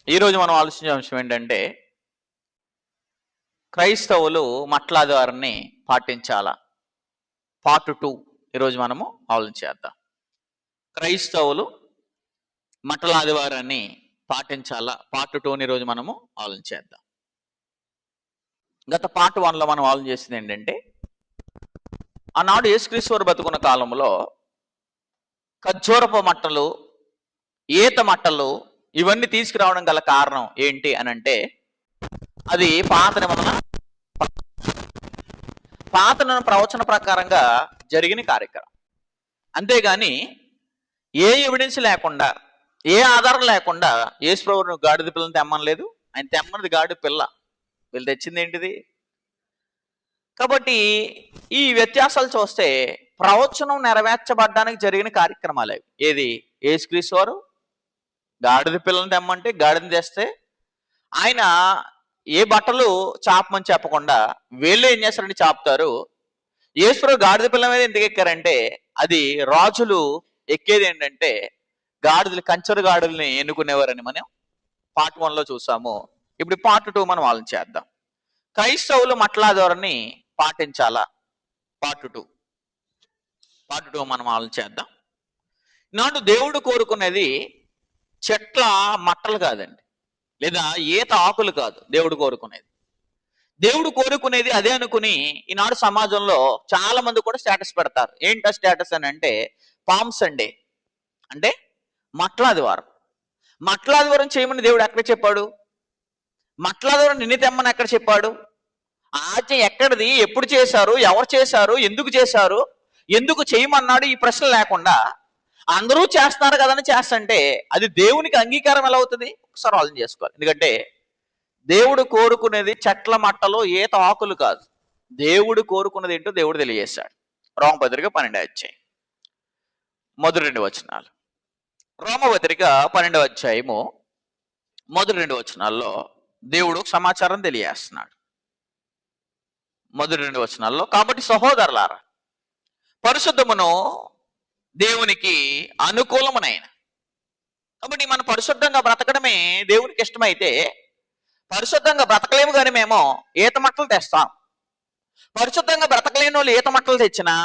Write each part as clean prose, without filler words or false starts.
ఈరోజు మనం ఆలోచించే అంశం ఏంటంటే క్రైస్తవులు మట్లాదివారాన్ని పాటించాలా? పార్ట్ 2 ఈరోజు మనము ఆలోచించేద్దాం. క్రైస్తవులు మట్లాదివారాన్ని పాటించాలా? పార్ట్ 2ని ఈరోజు మనము ఆలోచించేద్దాం. గత పార్ట్ 1లో మనం ఆలోచన చేసింది ఏంటంటే, ఆనాడు యేసుక్రీస్తు వారు బతుకున్న కాలంలో ఖర్జూరపు మట్టలు, ఈత మట్టలు ఇవన్నీ తీసుకురావడం గల కారణం ఏంటి అని అంటే, అది పాత ప్రవచన ప్రకారంగా జరిగిన కార్యక్రమం. అంతేగాని ఏ ఎవిడెన్స్ లేకుండా, ఏ ఆధారం లేకుండా యేసుప్రభువును గాడిద పిల్లని తెమ్మనలేదు. ఆయన తెమ్మన్నది గాడిద పిల్ల, వీళ్ళు తెచ్చింది ఏంటిది? కాబట్టి ఈ వ్యత్యాసాలు చూస్తే ప్రవచనం నెరవేర్చబడ్డానికి జరిగిన కార్యక్రమాలు అవి. ఏది? యేసుక్రీస్తు వారు గాడిద పిల్లని తెమ్మంటే గాడిదని తెస్తే, ఆయన ఏ బట్టలు చాపమని చెప్పకుండా వీళ్ళు ఏం చేస్తారంటే చాపుతారు. యేసుప్రభు గాడిద పిల్ల మీద ఎందుకు ఎక్కారంటే, అది రాజులు ఎక్కేది ఏంటంటే గాడిదలు, కంచరు గాడిదల్ని ఎన్నుకునేవారని మనం పార్ట్ 1లో చూసాము. ఇప్పుడు పార్ట్ 2 మనం ఆలోచించేద్దాం. క్రైస్తవులు మట్లాదివారాన్ని పాటించాలా? పార్ట్ 2 మనం ఆలోచించేద్దాం. నాడు దేవుడు కోరుకునేది చెట్ల మట్టలు కాదండి, లేదా ఈత ఆకులు కాదు. దేవుడు కోరుకునేది అదే అనుకుని ఈనాడు సమాజంలో చాలా మంది కూడా స్టేటస్ పెడతారు. ఏంటా స్టేటస్ అని అంటే, పామ్ సండే అంటే మట్లాదివారం. మట్లాదివారం చేయమని దేవుడు ఎక్కడ చెప్పాడు? మట్లాదివారం నిన్ను తెమ్మని ఎక్కడ చెప్పాడు? ఆజ్ఞ ఎక్కడిది? ఎప్పుడు చేశారు? ఎవరు చేశారు? ఎందుకు చేశారు? ఎందుకు చేయమన్నాడు? ఈ ప్రశ్న లేకుండా అందరూ చేస్తున్నారు కదని చేస్తంటే అది దేవునికి అంగీకారం ఎలా అవుతుంది? ఒకసారి ఆలోచన చేసుకోవాలి. ఎందుకంటే దేవుడు కోరుకునేది చెట్ల మట్టలు, ఈత ఆకులు కాదు. దేవుడు కోరుకున్నది ఏంటో దేవుడు తెలియజేశాడు. రోమపత్రిక 12వ అధ్యాయం మొదటి 2 వచనాలు. రోమపత్రిక 12వ అధ్యాయము మొదటి 2 వచనాల్లో దేవుడు సమాచారం తెలియజేస్తున్నాడు. మొదటి 2 వచనాల్లో, కాబట్టి సహోదరులారా, పరిశుద్ధమును దేవునికి అనుకూలమునైన. కాబట్టి మనం పరిశుద్ధంగా బ్రతకడమే దేవునికి ఇష్టమైతే, పరిశుద్ధంగా బ్రతకలేము కానీ మేము ఈత మట్టలు తెస్తాం. పరిశుద్ధంగా బ్రతకలేని వాళ్ళు ఈత మట్టలు తెచ్చినా,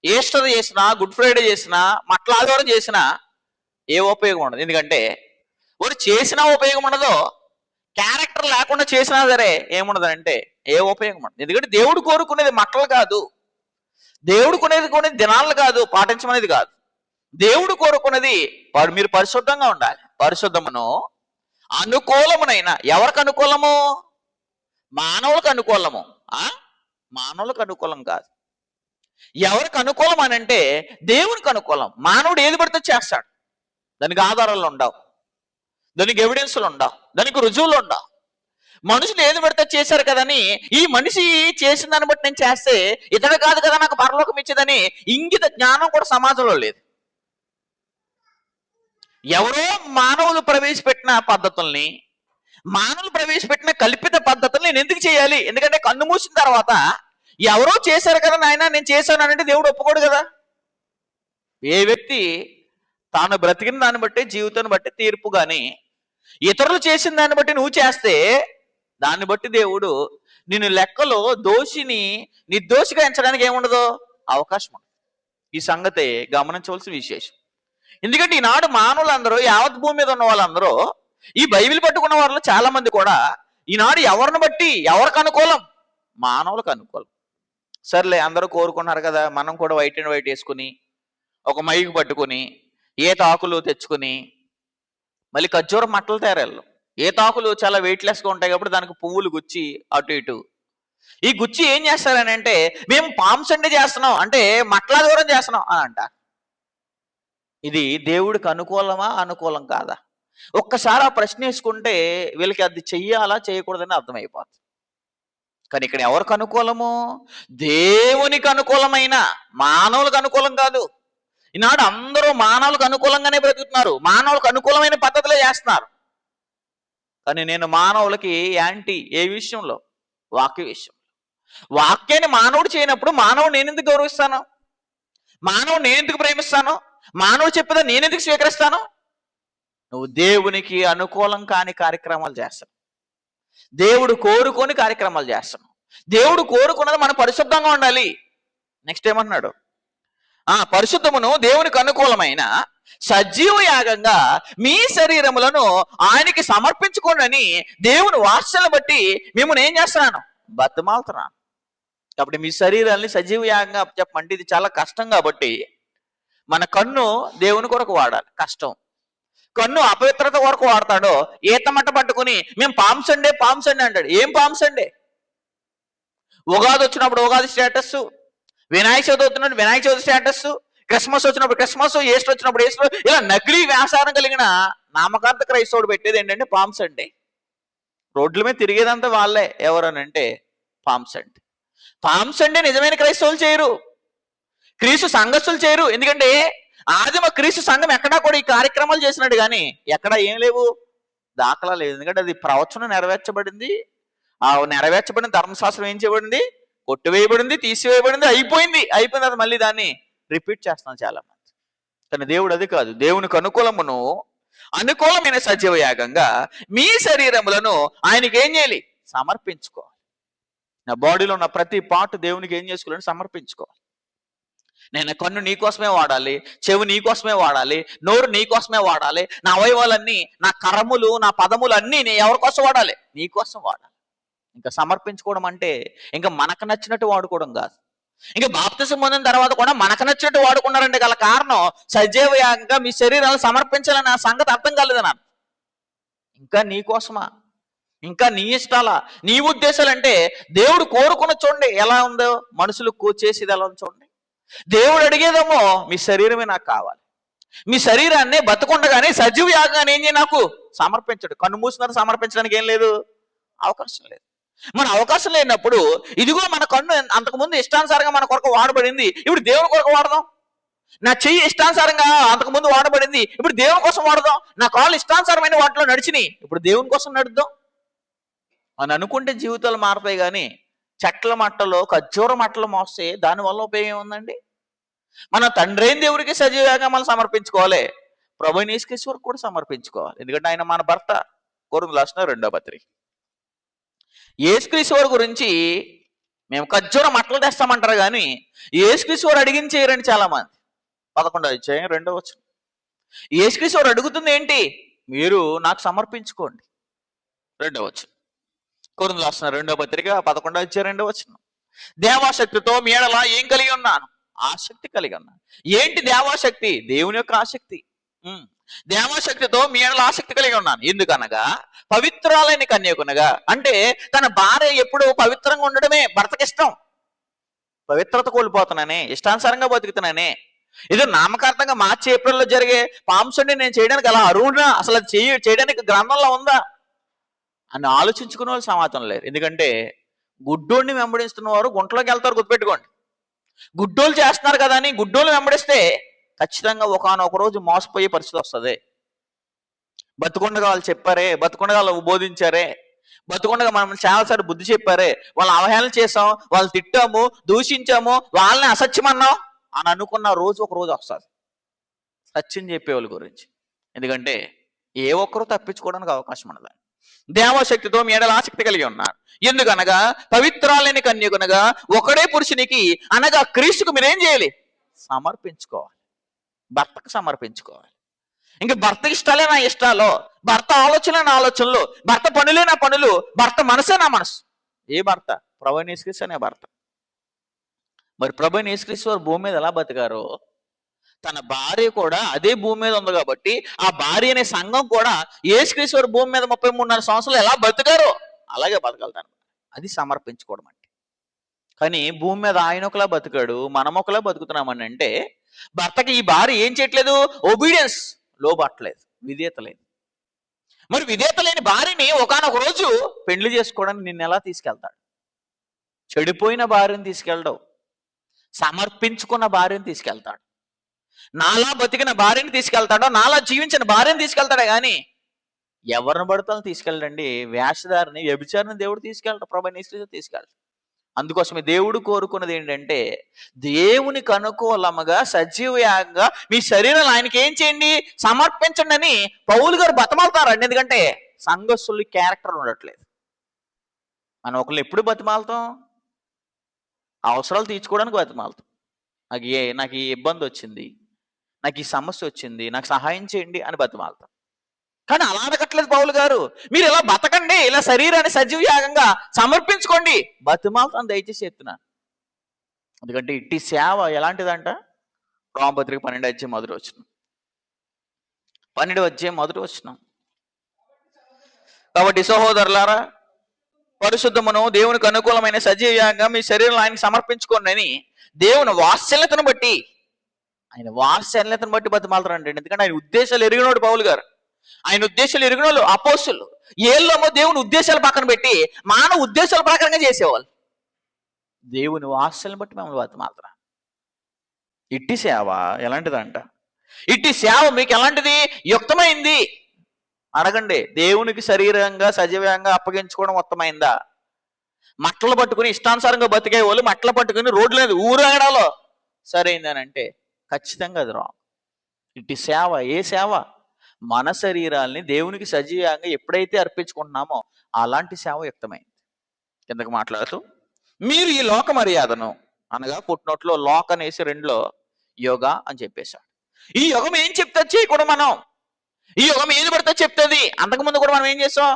ఈస్టర్ చేసినా, గుడ్ ఫ్రైడే చేసినా, మట్ల ఆదివారం చేసినా ఏ ఉపయోగం ఉండదు. ఎందుకంటే వాడు చేసినా ఉపయోగం ఉండదు, క్యారెక్టర్ లేకుండా చేసినా సరే ఏముండదు అంటే ఏ ఉపయోగం ఉండదు. ఎందుకంటే దేవుడు కోరుకునేది మట్టలు కాదు, దేవుడు కొనేది దినాలు కాదు, పాటించమనేది కాదు. దేవుడు కోరుకున్నది వాడు మీరు పరిశుద్ధంగా ఉండాలి. పరిశుద్ధమును అనుకూలమునైన. ఎవరికి అనుకూలము? మానవులకు అనుకూలము. మానవులకు అనుకూలం కాదు. ఎవరికి అనుకూలం అని అంటే దేవునికి అనుకూలం. మానవుడు ఏది పడితే చేస్తాడు, దానికి ఆధారాలు ఉండవు, దానికి ఎవిడెన్స్లు ఉండవు, దానికి రుజువులు ఉండవు. మనుషులు ఏది పడితే చేశారు కదని, ఈ మనిషి చేసిన దాన్ని బట్టి నేను చేస్తే ఇతడు కాదు కదా నాకు పరలోకం ఇచ్చేదని ఇంగిత జ్ఞానం కూడా సమాజంలో లేదు. ఎవరో మానవులు ప్రవేశపెట్టిన పద్ధతుల్ని, మానవులు ప్రవేశపెట్టిన కల్పిత పద్ధతుల్ని నేను ఎందుకు చేయాలి? ఎందుకంటే కన్ను మూసిన తర్వాత ఎవరో చేశారు కదా నాయన నేను చేశాను అంటే దేవుడు ఒప్పుకోడు కదా. ఏ వ్యక్తి తాను బ్రతికిన దాన్ని బట్టి, జీవితాన్ని బట్టి తీర్పు. కానీ ఇతరులు చేసిన దాన్ని బట్టి నువ్వు చేస్తే దాన్ని బట్టి దేవుడు నిన్ను లెక్కలో దోషిని నిర్దోషిగా ఎంచడానికి ఏముండదు, అవకాశం ఉండదు. ఈ సంగతి గమనించవలసిన విశేషం. ఎందుకంటే ఈనాడు మానవులందరూ, యావత్ భూమి మీద ఉన్న వాళ్ళందరూ, ఈ బైబిల్ పట్టుకున్న వాళ్ళు చాలా మంది కూడా ఈనాడు ఎవరిని బట్టి, ఎవరికి అనుకూలం? మానవులకు అనుకూలం. సర్లే అందరూ కోరుకున్నారు కదా, మనం కూడా వైట్ అండ్ వైట్ వేసుకుని, ఒక మైకు పట్టుకుని, ఈత ఆకులు తెచ్చుకుని, మళ్ళీ ఖర్జూరం మట్టలు తయారు. ఈత ఆకులు చాలా వెయిట్లెస్గా ఉంటాయి కాబట్టి దానికి పువ్వులు గుచ్చి అటు ఇటు ఈ గుచ్చి ఏం చేస్తారని అంటే, మేము పామ్ సండే చేస్తున్నాం అంటే మట్లాదివారం చేస్తున్నాం అని అంటారు. ఇది దేవుడికి అనుకూలమా, అనుకూలం కాదా? ఒక్కసారి ఆ ప్రశ్న వేసుకుంటే వీళ్ళకి అది చెయ్యాలా చేయకూడదని అర్థమైపోతుంది. కానీ ఇక్కడ ఎవరికి అనుకూలము? దేవునికి అనుకూలమైన, మానవులకు అనుకూలం కాదు. ఈనాడు అందరూ మానవులకు అనుకూలంగానే బ్రతుకుతున్నారు, మానవులకు అనుకూలమైన పద్ధతిలో చేస్తున్నారు. కానీ నేను మానవులకి యాంటీ. ఏ విషయంలో? వాక్య విషయం. వాక్యాన్ని మానవుడు చేయనప్పుడు మానవుడు నేను ఎందుకు గౌరవిస్తాను? మానవుడు నేను ఎందుకు ప్రేమిస్తాను? మానవుడు చెప్పేదా నేను ఎందుకు స్వీకరిస్తాను? నువ్వు దేవునికి అనుకూలం కాని కార్యక్రమాలు చేస్తావు. దేవుడు కోరుకొని కార్యక్రమాలు చేస్తున్నావు. దేవుడు కోరుకున్నది మనం పరిశుద్ధంగా ఉండాలి. నెక్స్ట్ ఏమంటున్నాడు? పరిశుద్ధమును దేవునికి అనుకూలమైన సజీవ యాగంగా మీ శరీరములను ఆయనకి సమర్పించుకోండి దేవుని వాత్సల్యం బట్టి మిమ్మల్ని ఏం చేస్తున్నాను? బతిమాలుతున్నాను. కాబట్టి మీ శరీరాన్ని సజీవ యాగంగా చెప్పమంటే ఇది చాలా కష్టం. కాబట్టి మన కన్ను దేవుని కొరకు వాడాలి. కష్టం. కన్ను అపవిత్రత కొరకు వాడతాడో ఈతమట్ట పట్టుకుని మేము పామ్స్ అండే అంటాడు. ఏం పామ్స్ అండే? ఉగాది వచ్చినప్పుడు ఉగాది స్టేటస్, వినాయక చవితి వచ్చినప్పుడు వినాయక చవితి స్టేటస్, క్రిస్మస్ వచ్చినప్పుడు క్రిస్మస్, ఈస్టర్ వచ్చినప్పుడు ఈస్టర్, ఇలా నకిలీ వ్యాసారం కలిగిన నామకార్థ క్రైస్తవుడు పెట్టేది ఏంటంటే పామ్స్ అండే. రోడ్ల మీద తిరిగేదంతా వాళ్ళే. ఎవరనంటే పామ్స్ అండే. పామ్స్ అంటే నిజమైన క్రైస్తవులు చేయరు, క్రీస్తు సంఘస్థులు చేయరు. ఎందుకంటే ఆదిమ క్రీస్తు సంఘం ఎక్కడా కూడా ఈ కార్యక్రమాలు చేసినట్టు కానీ ఎక్కడా ఏం లేవు, దాఖలా లేదు. ఎందుకంటే అది ప్రవచనం నెరవేర్చబడింది. ఆ నెరవేర్చబడిన ధర్మశాస్త్రం ఏం చేయబడింది? కొట్టివేయబడింది, తీసివేయబడింది, అయిపోయింది. అయిపోయిన మళ్ళీ దాన్ని రిపీట్ చేస్తాం చాలా మంది. కానీ దేవుడు అది కాదు. దేవునికి అనుకూలమైన సజీవ యాగంగా మీ శరీరములను ఆయనకి ఏం చేయాలి? సమర్పించుకోవాలి. నా బాడీలో ఉన్న ప్రతి పార్ట్ దేవునికి ఏం చేసుకోవాలని? సమర్పించుకోవాలి. నేను కన్ను నీకోసమే వాడాలి, చెవి నీకోసమే వాడాలి, నోరు నీకోసమే వాడాలి, నా అవయవాలన్నీ, నా కరములు, నా పదములు అన్నీ నేను ఎవరి కోసం వాడాలి? నీకోసం వాడాలి. ఇంకా సమర్పించుకోవడం అంటే ఇంకా మనకు నచ్చినట్టు వాడుకోవడం కాదు. ఇంకా బాప్తిసం పొందిన తర్వాత కూడా మనకు నచ్చినట్టు వాడుకున్నారంటే గల కారణం సజీవ యాగంగా మీ శరీరాలను సమర్పించాలని ఆ సంగతి అర్థం కాలేదు నాకు. ఇంకా నీ కోసమా? ఇంకా నీ ఇష్టాలా? నీ ఉద్దేశాలు అంటే దేవుడు కోరుకున్న చూడండి ఎలా ఉందో, మనుషులు చేసేది ఎలా ఉందో చూడండి. దేవుడు అడిగేదేమో మీ శరీరమే నాకు కావాలి. మీ శరీరాన్ని బతుకుండగానే సజీవ యాగాన్ని ఏం చేయ నాకు సమర్పించడు. కన్ను మూసినారు సమర్పించడానికి ఏం లేదు, అవకాశం లేదు. మన అవకాశం లేనప్పుడు ఇదిగో మన కన్ను అంతకుముందు ఇష్టానుసారంగా మన కొరకు వాడబడింది, ఇప్పుడు దేవుని కొరకు వాడదాం. నా చెయ్యి ఇష్టానుసారంగా అంతకుముందు వాడబడింది, ఇప్పుడు దేవుని కోసం వాడదాం. నా కాళ్ళు ఇష్టానుసారమైన వాటిలో నడిచినాయి, ఇప్పుడు దేవుని కోసం నడుద్దాం అని అనుకుంటే జీవితాలు మారతాయి. కానీ చెట్ల మట్టలో ఖర్జూర మట్టలు మోస్తే దానివల్ల ఉపయోగం ఉందండి? మన తండ్రి అయిన దేవుడికి సజీవంగా మనం సమర్పించుకోవాలి, ప్రభువైన యేసుక్రీస్తుకు కూడా సమర్పించుకోవాలి. ఎందుకంటే ఆయన మన భర్త. కొరింథీయులకు రాసిన 2వ పత్రిక. యేసుక్రీస్తు వారి గురించి మేము ఖర్జూర మట్టలు తెస్తామంటారు కానీ యేసుక్రీస్తు వారు అడిగింది చేయరండి చాలా మంది. 11వ అధ్యాయం 2వ వచనం. యేసుక్రీస్తు వారు అడుగుతుంది ఏంటి? మీరు నాకు సమర్పించుకోండి. 2వ వచనం. కొరింథీయులకు రాసిన 2వ పత్రిక 11వ అధ్యాయం 2వ వచనం. దేవాశక్తితో మీ ఎడల ఏం కలిగి ఉన్నాను? ఆసక్తి కలిగి ఉన్నాను. ఏంటి దేవాశక్తి? దేవుని యొక్క ఆసక్తి. దేవాశక్తితో మీ ఎడల ఆసక్తి కలిగి ఉన్నాను. ఎందుకనగా పవిత్రాలైన కన్యకునగా, అంటే తన భార్య ఎప్పుడు పవిత్రంగా ఉండడమే భర్తకి ఇష్టం. పవిత్రత కోల్పోతున్నానే, ఇష్టానుసారంగా బతుకుతున్నానే, ఏదో నామకార్థంగా మార్చి ఏప్రిల్లో జరిగే పాంసండి నేను చేయడానికి అలా అరువునా? అసలు అది చేయడానికి గ్రంథంలో ఉందా అని ఆలోచించుకునే వాళ్ళు సమాజం లేరు. ఎందుకంటే గుడ్డోడిని వెంబడిస్తున్న వారు గుంటలోకి వెళ్తారు. గుర్తుపెట్టుకోండి. గుడ్డోలు చేస్తున్నారు కదా అని గుడ్డోలు వెంబడిస్తే ఖచ్చితంగా ఒకానొక రోజు మోసపోయే పరిస్థితి వస్తుంది. బతుకుండగా వాళ్ళు చెప్పారే, బతుకుండగా వాళ్ళు బోధించారే, బతుకుండగా మనం చాలాసార్లు బుద్ధి చెప్పారే, వాళ్ళని అవహేళన చేసాం, వాళ్ళు తిట్టాము, దూషించాము, వాళ్ళని అసత్యమన్నాం అని అనుకున్న రోజు ఒక రోజు వస్తుంది సత్యం చెప్పేవాళ్ళ గురించి. ఎందుకంటే ఏ ఒక్కరూ తప్పించుకోవడానికి అవకాశం ఉండదు. దేవశక్తితో మీ ఎడల ఆసక్తి కలిగి ఉన్నారు. ఎందుకనగా పవిత్రాలైన కన్యకునగా ఒకడే పురుషునికి అనగా క్రీస్తుకు మీరేం చేయాలి? సమర్పించుకోవాలి. భర్తకు సమర్పించుకోవాలి. ఇంకా భర్త ఇష్టాలే నా ఇష్టాలు, భర్త ఆలోచనలే నా ఆలోచనలు, భర్త పనులే నా పనులు, భర్త మనసే నా మనసు. ఏ భర్త? ప్రభువైన యేసుక్రీస్తు అనే భర్త. మరి ప్రభువైన యేసుక్రీస్తు వారు భూమి మీద ఎలా బతికారో తన భార్య కూడా అదే భూమి మీద ఉంది. కాబట్టి ఆ భార్య అనే సంఘం కూడా యేసుక్రీస్తు వారు భూమి మీద 33 సంవత్సరాలు ఎలా బతికారో అలాగే బతకగలుగుతాను. అది సమర్పించుకోవడం అంటే. కానీ భూమి మీద ఆయన ఒకలా బతికాడు, మనం ఒకలా బతుకుతున్నామని అంటే భర్తకి ఈ భార్య ఏం చేయట్లేదు? ఒబీడియన్స్, లోబట్టలేదు, విధేయత లేదు. మరి విధేయత లేని భార్యని ఒకానొక రోజు పెళ్లి చేసుకోవడానికి నిన్ను ఎలా తీసుకెళ్తాడు? చెడిపోయిన భార్యను తీసుకెళ్ళడు, సమర్పించుకున్న భార్యను తీసుకెళ్తాడు. నాలా బతికిన భార్యని తీసుకెళ్తాడో, నాలా జీవించిన భార్యను తీసుకెళ్తాడే కానీ ఎవరిని పడతాను తీసుకెళ్ళండి. వేషధారిని, వ్యభిచారిని దేవుడు తీసుకెళ్తాడు, ప్రభువైన యేసుక్రీస్తు తీసుకెళ్తాడు. అందుకోసమే దేవుడు కోరుకున్నది ఏంటంటే దేవునికి అనుకూలముగా సజీవయాగంగా మీ శరీరాలు ఆయనకి ఏం చేయండి, సమర్పించండి అని పౌలు గారు బతమాలుతారండి. ఎందుకంటే సంఘస్థులు క్యారెక్టర్ ఉండట్లేదు. మనం ఒకళ్ళు ఎప్పుడు బతిమాలతాం? అవసరాలు తీర్చుకోవడానికి బతిమాలతాం. నాకు ఈ ఇబ్బంది వచ్చింది, నాకు ఈ సమస్య వచ్చింది, నాకు సహాయం చేయండి అని బతిమాలతాం. కానీ అలా అడగట్లేదు పౌలు గారు. మీరు ఇలా బతకండి, ఇలా శరీరాన్ని సజీవ యాగంగా సమర్పించుకోండి, బతిమాలతాను దయచేసి చెప్తున్నాను. ఎందుకంటే ఇట్టి సేవ ఎలాంటిదంట? రోమపత్రిక 12:1 12:1 కాబట్టి సహోదరులారా, పరిశుద్ధమును దేవునికి అనుకూలమైన సజీవ యాగంగా మీ శరీరం ఆయనకి సమర్పించుకోండి అని దేవుని వాత్సల్యతను బట్టి, ఆయన వాత్సల్యతను బట్టి బతిమాలతారండి. ఎందుకంటే ఆయన ఉద్దేశాలు ఎరిగినోడు పౌలు గారు. ఆయన ఉద్దేశాలు ఎరిగినోళ్ళు అపోస్తులు. ఏళ్ళేమో దేవుని ఉద్దేశాలు పక్కన పెట్టి మానవ ఉద్దేశాల ప్రకారంగా చేసేవాళ్ళు. దేవుని వాత్సల్యం బట్టి మమ్మల్ని బతిమాలతారు. ఇట్టి సేవ ఎలాంటిదంట? ఇట్టి సేవ మీకు ఎలాంటిది? యుక్తమైంది అడగండి. దేవునికి శరీరంగా సజీవంగా అప్పగించుకోవడం ఉత్తమైందా? మట్టలు పట్టుకుని ఇష్టానుసారంగా బతికే వాళ్ళు మట్టలు పట్టుకుని రోడ్లు మీద ఊరేగడాలో సరైందని అంటే ఖచ్చితంగా అది రాంగ్. ఇట్టి సేవ ఏ సేవ? మన శరీరాల్ని దేవునికి సజీవంగా ఎప్పుడైతే అర్పించుకుంటున్నామో అలాంటి సేవ యుక్తమైంది. కిందకు మాట్లాడుతూ మీరు ఈ లోక మర్యాదను అనగా ఫుట్నోట్లో లోక్ అనేసి 2లో యోగా అని చెప్పేశాడు. ఈ యుగం ఏం చెప్తే చేయకూడదు మనం. ఈ యుగం ఏది పడితే చెప్తుంది. అంతకుముందు కూడా మనం ఏం చేసాం?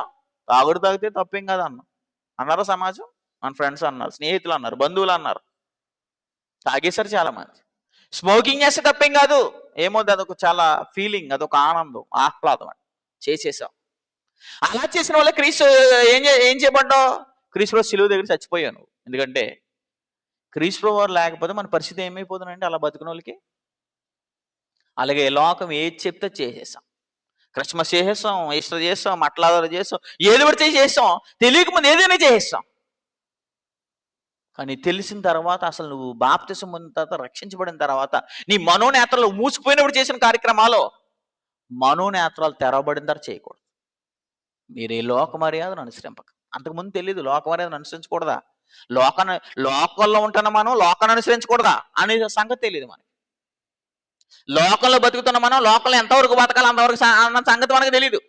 తాగుడు తాగితే తప్పేం కదా అన్నారు సమాజం. మన ఫ్రెండ్స్ అన్నారు, స్నేహితులు అన్నారు, బంధువులు అన్నారు. తాగేశారు చాలా మంది. స్మోకింగ్ చేస్తే తప్పేం కాదు. ఏమవుతుంది? అదొక చాలా ఫీలింగ్, అదొక ఆనందం, ఆహ్లాదం అని చేసేసాం. అలా చేసిన వాళ్ళే క్రీస్తు ఏం చేయబడ్డావు? క్రీస్తులో సిలువ దగ్గర చచ్చిపోయాను. ఎందుకంటే క్రీస్తు వారు లేకపోతే మన పరిస్థితి ఏమైపోతుందంటే అలా బతుకున్న వాళ్ళకి. అలాగే లోకం ఏది చెప్తే చేసేసాం. క్రిస్మస్ చేసేస్తాం, ఈస్టర్ చేస్తాం, మట్లాదారు చేస్తాం, ఏది పడితే చేస్తాం. తెలియక ముందు ఏదైనా చేసేస్తాం. కానీ తెలిసిన తర్వాత, అసలు నువ్వు బాప్తిసం పొందిన తర్వాత, రక్షించబడిన తర్వాత నీ మనోనేత్రాలు మూసుకుపోయినప్పుడు చేసిన కార్యక్రమాలు మనోనేత్రాలు తెరవబడిన తర్వాత చేయకూడదు. మీరు ఈ లోక మర్యాదను అనుసరింపక. అంతకుముందు తెలియదు లోక మర్యాదను అనుసరించకూడదా, లోకంలో ఉంటున్న మనం లోకాన్ని అనుసరించకూడదా అనే సంగతి తెలియదు మనకి. లోకంలో బతుకుతున్న మనం లోకంలో ఎంతవరకు బతకాలి అంతవరకు అన్న సంగతి మనకు తెలియదు.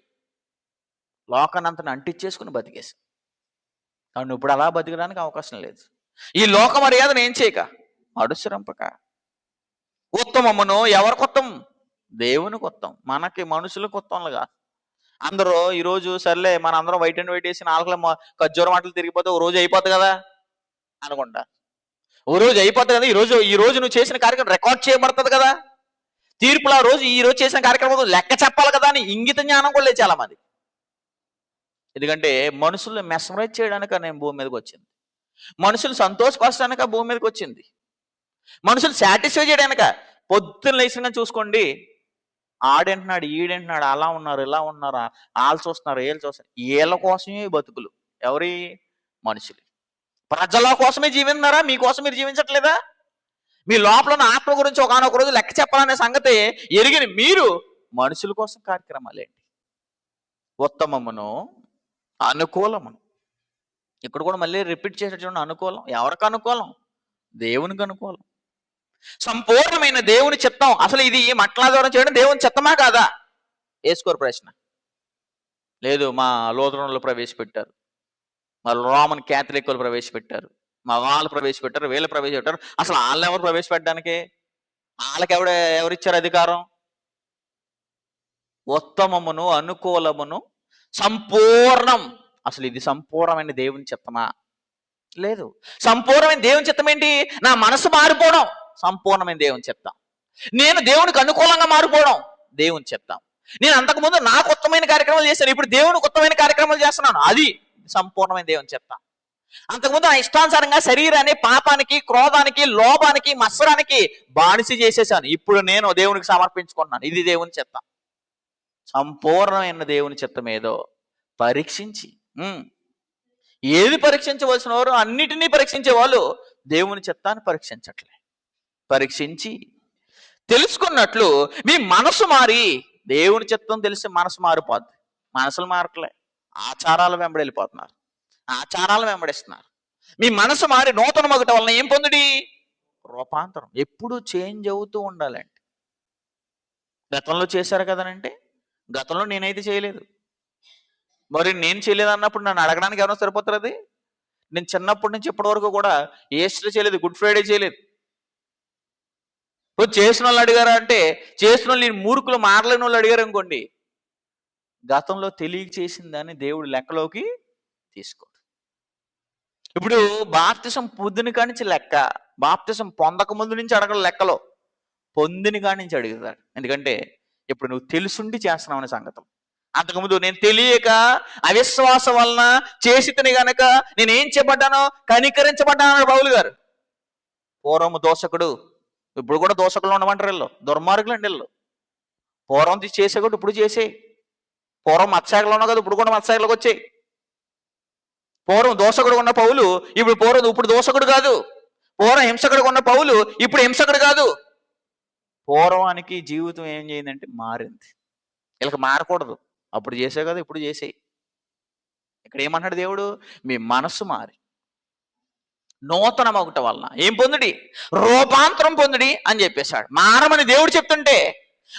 లోకాన్ని అంతని అంటించేసుకుని బతికేసి. కానీ ఇప్పుడు అలా బతికడానికి అవకాశం లేదు. ఈ లోక మర్యాదను ఏం చేయక అనుసరింపక ఉత్తమమును ఎవరికి ఉత్తమం? దేవునికి ఉత్తమం. మనకి మనుషులకు ఉత్తమంగా అందరూ ఈరోజు సర్లే మన అందరం వైట్ అండ్ వైట్ వేసి నాలుగులో ఖర్జూర మాటలు తిరిగిపోతే ఓ రోజు అయిపోద్ది కదా అనుకుంటా. ఓ రోజు అయిపోతుంది కదా. ఈ రోజు నువ్వు చేసిన కార్యక్రమం రికార్డ్ చేయబడుతుంది కదా. తీర్పులో ఈ రోజు చేసిన కార్యక్రమం లెక్క చెప్పాలి కదా అని ఇంగిత జ్ఞానం కూడా లేదు చాలా మంది. ఎందుకంటే మనుషుల్ని మెస్మరైజ్ చేయడానికి నేను భూమి మీదకి వచ్చింది. మనుషులు సంతోషపరచడానిక భూమి మీదకి వచ్చింది. మనుషులు సాటిస్ఫై చేయడానిక. పొద్దున్న లేచిన చూసుకోండి, ఆడంటున్నాడు, ఈడంటున్నాడు, అలా ఉన్నారు, ఇలా ఉన్నారు, వాళ్ళు చూస్తున్నారు, వీళ్ళు చూస్తున్నారు. వీళ్ళ కోసమే బతుకులు. ఎవరి? మనుషులు. ప్రజల కోసమే జీవిస్తున్నారా? మీకోసం మీరు జీవించట్లేదా? మీ లోపల ఆత్మ గురించి ఒకనొక రోజు లెక్క చెప్పాలనే సంగతి ఎరిగిన మీరు మనుషుల కోసం కార్యక్రమాలేంటి? ఉత్తమమును అనుకూలమును. ఇక్కడ కూడా మళ్ళీ రిపీట్ చేసేటువంటి అనుకూలం. ఎవరికి అనుకూలం? దేవునికి అనుకూలం. సంపూర్ణమైన దేవుని చిత్తం. అసలు ఇది మట్లాధారం చేయడం దేవుని చిత్తమా కాదా? వేసుకోరు ప్రశ్న. లేదు, మా లూథరన్లు ప్రవేశపెట్టారు, మా రోమన్ క్యాథలిక్లు ప్రవేశపెట్టారు, మా వాళ్ళు ప్రవేశపెట్టారు, వీళ్ళు ప్రవేశపెట్టారు. అసలు వాళ్ళని ఎవరు ప్రవేశపెట్టడానికి? వాళ్ళకి ఎవరిచ్చారు అధికారం? ఉత్తమమును అనుకూలమును సంపూర్ణం. అసలు ఇది సంపూర్ణమైన దేవుని చిత్తమా? లేదు. సంపూర్ణమైన దేవుని చిత్తం ఏంటి? నా మనసు మారిపోవడం సంపూర్ణమైన దేవుని చిత్తం. నేను దేవునికి అనుకూలంగా మారిపోవడం దేవుని చిత్తం. నేను అంతకుముందు నాకు ఉత్తమైన కార్యక్రమాలు చేశాను, ఇప్పుడు దేవునికి ఉత్తమైన కార్యక్రమాలు చేస్తున్నాను, అది సంపూర్ణమైన దేవుని చిత్తం. అంతకుముందు నా ఇష్టానుసారంగా శరీరాన్ని పాపానికి, క్రోధానికి, లోభానికి, మత్సరానికి బానిస చేసేసాను, ఇప్పుడు నేను దేవునికి సమర్పించుకున్నాను, ఇది దేవుని చిత్తం. సంపూర్ణమైన దేవుని చిత్తం ఏదో పరీక్షించి, ఏది పరీక్షించవలసిన వారు అన్నిటినీ పరీక్షించే వాళ్ళు దేవుని చిత్తాన్ని పరీక్షించట్లే. పరీక్షించి తెలుసుకున్నట్లు మీ మనసు మారి, దేవుని చిత్తం తెలిసి మనసు మారిపోద్ది. మనసులు మారట్లే, ఆచారాలు వెంబడి వెళ్ళిపోతున్నారు, ఆచారాలు వెంబడిస్తున్నారు. మీ మనసు మారి నూతన మగుట వలన ఏం పొందుడి? రూపాంతరం. ఎప్పుడు చేంజ్ అవుతూ ఉండాలండి. గతంలో చేశారు కదనంటే, గతంలో నేనైతే చేయలేదు. మరి నేను చేయలేదన్నప్పుడు నన్ను అడగడానికి ఎవరైనా సరిపోతారు అది? నేను చిన్నప్పటి నుంచి ఇప్పటి వరకు కూడా ఈస్టర్ చేయలేదు, గుడ్ ఫ్రైడే చేయలేదు. చేసిన వాళ్ళు అడిగారా అంటే, చేసిన వాళ్ళు నేను మూర్ఖులు మారలేని వాళ్ళు అడిగారు అనుకోండి, గతంలో తెలియక చేసిన దాన్ని దేవుడు లెక్కలోకి తీసుకోడు. ఇప్పుడు బాప్తిసం పొద్దున కాడి నుంచి లెక్క, బాప్తిసం పొందక ముందు నుంచి అడగల లెక్కలో, పొందిన కాడి నుంచి అడుగుతాడు. ఎందుకంటే ఇప్పుడు నువ్వు తెలుసుండి చేస్తున్నావు అనే సంగతం. అంతకుముందు నేను తెలియక అవిశ్వాసం వలన చేసి తిని గనక నేనేం చేయబడ్డానో కనికరించబడ్డాను పౌలు గారు. పూర్వము దోషకుడు, ఇప్పుడు కూడా దోషకులు ఉండమంటారు వీళ్ళు, దుర్మార్గులు అండి వీళ్ళు. పూర్వం చేసేవాడు ఇప్పుడు చేసే. పూర్వం మత్స్యాగలు ఉన్నావు కదా, ఇప్పుడు కూడా మత్స్యాగలకు వచ్చాయి. పూర్వం దోషకుడు ఉన్న పౌలు ఇప్పుడు దోషకుడు కాదు. పూర్వం హింసకుడు ఉన్న పౌలు ఇప్పుడు హింసకుడు కాదు. పూర్వానికి జీవితం ఏం చేయిందంటే మారింది. వీళ్ళకి మారకూడదు. అప్పుడు చేసావు కదా, ఇప్పుడు చేసేయి. ఇక్కడ ఏమన్నాడు దేవుడు? మీ మనసు మారి నూతన మగుట వలన ఏం పొందుడి? రూపాంతరం పొందుడి అని చెప్పేశాడు. మారమని దేవుడు చెప్తుంటే,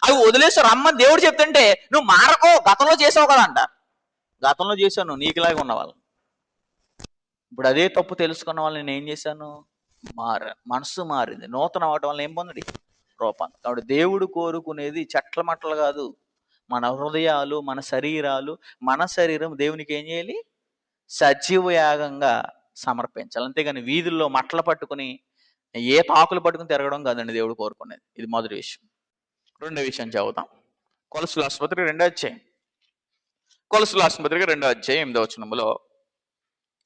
అవి వదిలేసి రమ్మని దేవుడు చెప్తుంటే, నువ్వు మారకో, గతంలో చేసావు కదా అంట. గతంలో చేశాను నీకులాగా ఉన్న వాళ్ళు. ఇప్పుడు అదే తప్పు తెలుసుకున్న వాళ్ళు నేను ఏం చేశాను? మనసు మారింది. నూతన అవటం వల్ల ఏం పొందడి? రూపాంతరం. కాబట్టి దేవుడు కోరుకునేది చెట్ల మట్టలు కాదు, మన హృదయాలు, మన శరీరాలు. మన శరీరం దేవునికి ఏం చేయాలి? సజీవ యాగంగా సమర్పించాలి. అంతేగాని వీధుల్లో మట్టలు పట్టుకుని ఏ తాకులు పట్టుకుని తిరగడం కాదండి దేవుడు కోరుకునేది. ఇది మొదటి విషయం. రెండో విషయం చదువుతాం. కొలసుల ఆసుపత్రి 2వ అధ్యాయం. కొలసుల ఆసుపత్రికి 2వ అధ్యాయం 8వ వచనంలో